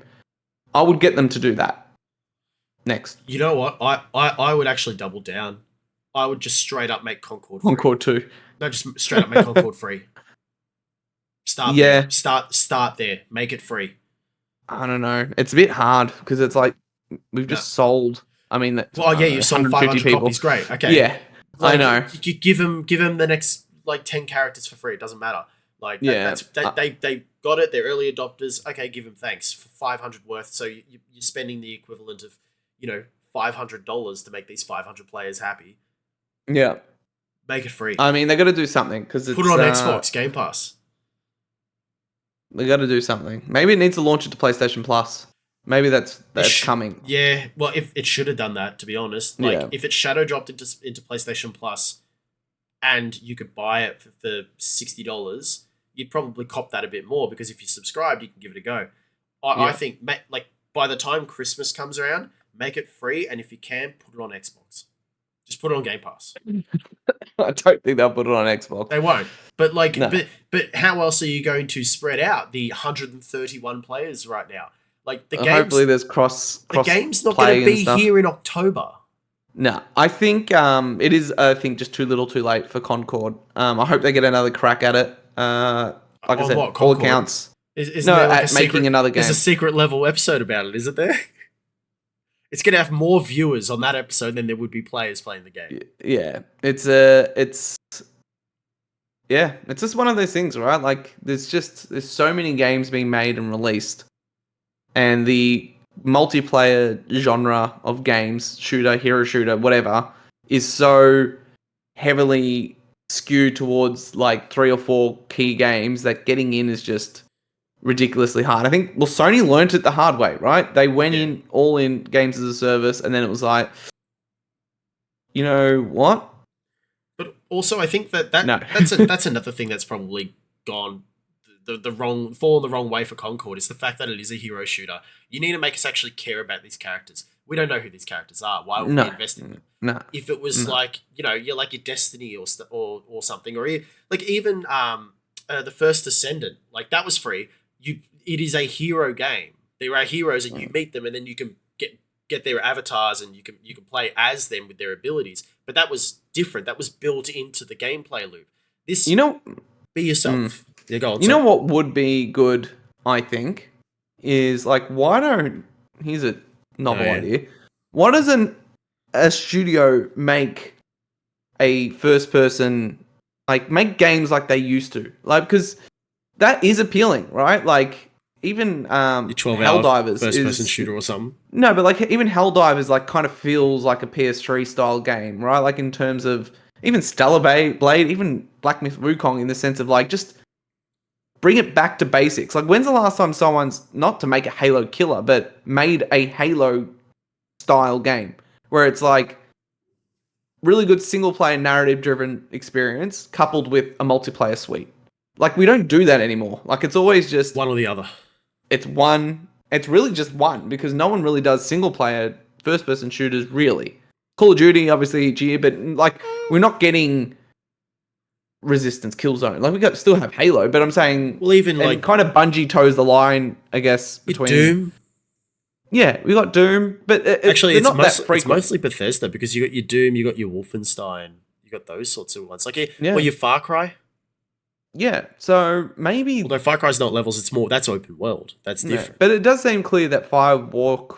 Speaker 1: I would get them to do that next.
Speaker 2: You know what? I would actually double down. I would just straight up make Concord free.
Speaker 1: Concord 2.
Speaker 2: No, just straight up make Concord free. Start there. Start there. Make it free.
Speaker 1: I don't know. It's a bit hard because it's like we've just sold. I mean,
Speaker 2: you sold 500 copies. Great. Okay.
Speaker 1: Yeah, I know.
Speaker 2: You give them the next like 10 characters for free. It doesn't matter. Like they got it. They're early adopters. Okay, give them thanks for 500 worth. So you're spending the equivalent of $500 to make these 500 players happy.
Speaker 1: Yeah.
Speaker 2: Make it free.
Speaker 1: I mean, they got to do something because
Speaker 2: put it on Xbox Game Pass.
Speaker 1: They got to do something. Maybe it needs to launch it to PlayStation Plus. Maybe that's coming.
Speaker 2: Yeah. Well, if it should have done that, to be honest. Like if it shadow dropped into PlayStation Plus, and you could buy it for $60, you'd probably cop that a bit more because if you're subscribed, you can give it a go. I think like by the time Christmas comes around, make it free, and if you can, put it on Xbox. Just put it on Game Pass.
Speaker 1: I don't think they'll put it on Xbox.
Speaker 2: They won't. But like, no. but how else are you going to spread out the 131 players right now? Like the games.
Speaker 1: Hopefully, there's cross.
Speaker 2: The game's not going to be here in October.
Speaker 1: No, I think it is. I think just too little, too late for Concord. I hope they get another crack at it. Like I said, all accounts. Making another game.
Speaker 2: There's a secret level episode about it, isn't there? It's going to have more viewers on that episode than there would be players playing the game.
Speaker 1: Yeah, it's just one of those things, right? Like there's so many games being made and released, and the multiplayer genre of games, shooter, hero shooter, whatever, is so heavily skewed towards like 3 or 4 key games that getting in is just ridiculously hard. I think, Sony learnt it the hard way, right? They went in all in games as a service, and then it was like, You know what?
Speaker 2: But also, I think that
Speaker 1: No.
Speaker 2: that's another thing that's probably gone fallen the wrong way for Concord is the fact that it is a hero shooter. You need to make us actually care about these characters. We don't know who these characters are. Why would we
Speaker 1: No.
Speaker 2: invest in them?
Speaker 1: No.
Speaker 2: If it was
Speaker 1: No.
Speaker 2: like you're like your Destiny or something, or like even the First Descendant, like that was free. It is a hero game. There are heroes and you meet them, and then you can get their avatars and you can play as them with their abilities. But that was different. That was built into the gameplay loop. This be yourself. Yeah, go on.
Speaker 1: You know what would be good, I think, is like why don't here's a novel idea. Why doesn't a studio make a first person like make games like they used to? Like because that is appealing, right? Like even
Speaker 2: your 12-hour
Speaker 1: Helldivers
Speaker 2: first person shooter or something.
Speaker 1: No, but like even Helldivers like kind of feels like a PS3 style game, right? Like in terms of even Stellar Blade, even Black Myth Wukong in the sense of like just bring it back to basics. Like when's the last time someone's not to make a Halo killer, but made a Halo style game where it's like really good single player narrative driven experience coupled with a multiplayer suite. Like we don't do that anymore. Like it's always just
Speaker 2: one or the other.
Speaker 1: It's really just one because no one really does single player first person shooters really. Call of Duty obviously each year, but like we're not getting Resistance, Killzone. Like we still have Halo, but I'm saying
Speaker 2: even like
Speaker 1: kind of Bungie toes the line, I guess, between
Speaker 2: Doom.
Speaker 1: Yeah, we got Doom, but
Speaker 2: actually it's
Speaker 1: it's
Speaker 2: mostly Bethesda because you got your Doom, you got your Wolfenstein, you got those sorts of ones. Like your Far Cry.
Speaker 1: Yeah, so maybe
Speaker 2: although Far Cry's not levels, it's more that's open world. That's different.
Speaker 1: But it does seem clear that Firewalk,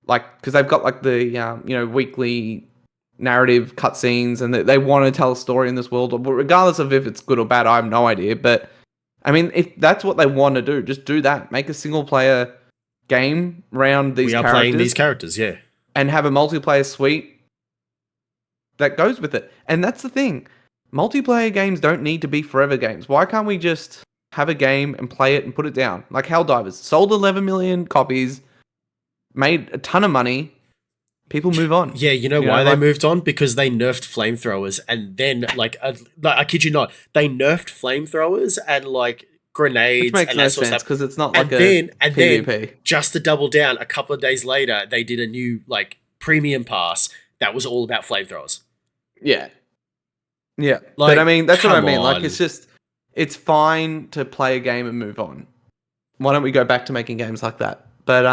Speaker 1: like because they've got like the weekly narrative cutscenes and they want to tell a story in this world, but regardless of if it's good or bad, I have no idea. But I mean, if that's what they want to do, just do that. Make a single player game around these characters. We are playing
Speaker 2: these characters, yeah.
Speaker 1: And have a multiplayer suite that goes with it. And that's the thing. Multiplayer games don't need to be forever games. Why can't we just have a game and play it and put it down? Like Helldivers. Sold 11 million copies, made a ton of money. People move on.
Speaker 2: Yeah, you know why they moved on? Because they nerfed flamethrowers, and then I kid you not, they nerfed flamethrowers and like grenades.
Speaker 1: Which makes
Speaker 2: and
Speaker 1: no
Speaker 2: that sort
Speaker 1: sense because it's not like
Speaker 2: PvP.
Speaker 1: Then
Speaker 2: just to double down, a couple of days later, they did a new like premium pass that was all about flamethrowers.
Speaker 1: Yeah, yeah. But I mean, that's what I mean. Like, it's fine to play a game and move on. Why don't we go back to making games like that? But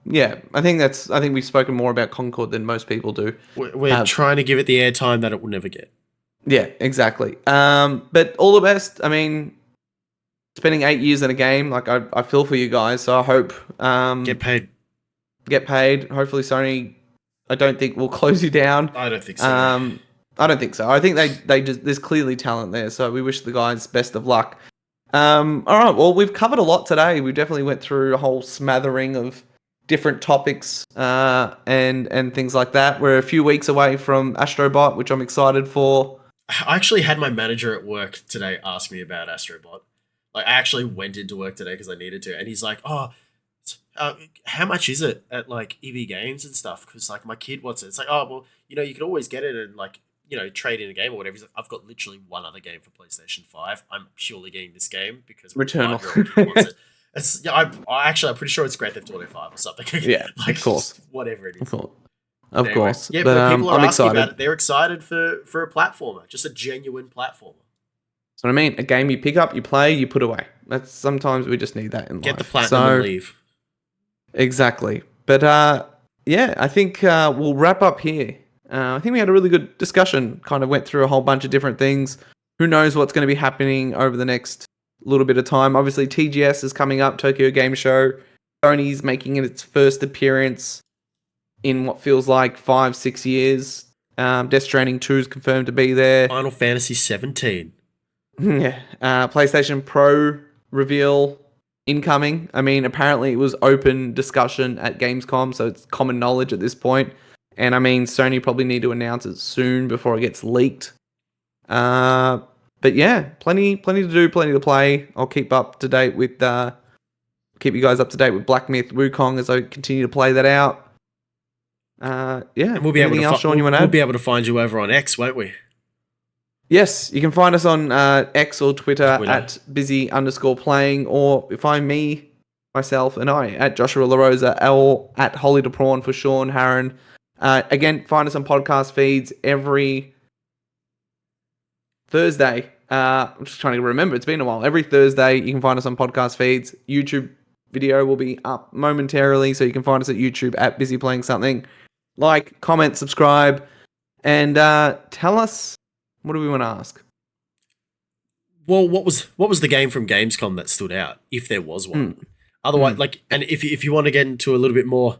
Speaker 1: yeah, I think we've spoken more about Concord than most people do.
Speaker 2: We're trying to give it the airtime that it will never get.
Speaker 1: Yeah, exactly. But all the best. I mean, spending 8 years in a game, like I feel for you guys. So I hope
Speaker 2: get paid.
Speaker 1: Hopefully, Sony, I don't think will close you down.
Speaker 2: I don't think so.
Speaker 1: I don't think so. I think they just there's clearly talent there. So we wish the guys best of luck. All right. Well, we've covered a lot today. We definitely went through a whole smattering of different topics and things like that. We're a few weeks away from Astrobot, which I'm excited for.
Speaker 2: I actually had my manager at work today ask me about Astrobot. Like, I actually went into work today because I needed to, and he's like, "Oh, how much is it at like EB Games and stuff?" Because like my kid wants it. It's like, "Oh, well, you can always get it and like trade in a game or whatever." He's like, "I've got literally one other game for PlayStation 5. I'm purely getting this game because
Speaker 1: Returnal
Speaker 2: wants it." I'm pretty sure it's Grand Theft Auto 5 or something.
Speaker 1: Yeah,
Speaker 2: like,
Speaker 1: of course,
Speaker 2: whatever it is.
Speaker 1: Of course.
Speaker 2: Yeah, but people are asking about it. They're excited for a platformer, just a genuine platformer.
Speaker 1: That's what I mean. A game you pick up, you play, you put away. That's sometimes we just need that in life.
Speaker 2: Get the platinum and leave.
Speaker 1: Exactly. But yeah, I think we'll wrap up here. I think we had a really good discussion. Kind of went through a whole bunch of different things. Who knows what's going to be happening over the next little bit of time. Obviously, TGS is coming up, Tokyo Game Show. Sony's making its first appearance in what feels like 5-6 years. Death Stranding 2 is confirmed to be there.
Speaker 2: Final Fantasy 17.
Speaker 1: Yeah. PlayStation Pro reveal incoming. I mean, apparently it was open discussion at Gamescom, so it's common knowledge at this point. And I mean, Sony probably need to announce it soon before it gets leaked. But yeah, plenty to do, plenty to play. I'll keep up to date with keep you guys up to date with Black Myth Wukong as I continue to play that out. Yeah.
Speaker 2: And we'll be able
Speaker 1: Anything
Speaker 2: to
Speaker 1: else, Sean, you want to
Speaker 2: we'll
Speaker 1: add?
Speaker 2: be able to find you over on X, won't we?
Speaker 1: Yes, you can find us on X or Twitter at busy_playing, or find me, myself, and I at Joshua LaRosa, or at Holly the Prawn for Sean Harron. Again, find us on podcast feeds every Thursday. I'm just trying to remember. It's been a while. Every Thursday, you can find us on podcast feeds. YouTube video will be up momentarily, so you can find us at YouTube at Busy Playing Something. Like, comment, subscribe, and tell us, what do we want to ask?
Speaker 2: Well, what was the game from Gamescom that stood out, if there was one? Otherwise, and if you want to get into a little bit more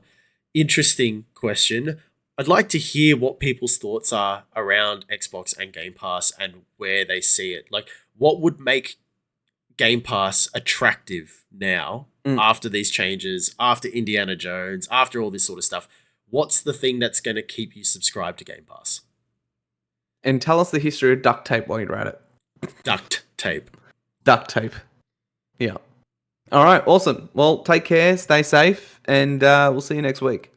Speaker 2: interesting question, I'd like to hear what people's thoughts are around Xbox and Game Pass and where they see it. Like, what would make Game Pass attractive now after these changes, after Indiana Jones, after all this sort of stuff? What's the thing that's going to keep you subscribed to Game Pass?
Speaker 1: And tell us the history of duct tape while you're at it.
Speaker 2: Duct tape.
Speaker 1: Duct tape. Yeah. All right. Awesome. Well, take care. Stay safe. And we'll see you next week.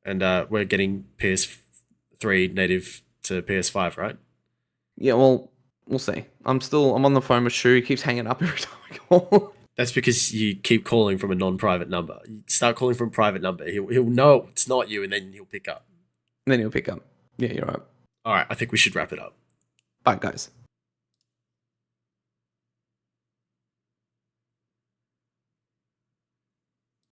Speaker 2: And we're getting PS3 native to PS5, right?
Speaker 1: Yeah, well, we'll see. I'm on the phone with Shu. He keeps hanging up every time I call.
Speaker 2: That's because you keep calling from a non-private number. You start calling from a private number. He'll know it's not you, and then he'll pick up.
Speaker 1: And then he'll pick up. Yeah, you're right.
Speaker 2: All right. I think we should wrap it up.
Speaker 1: Bye, guys.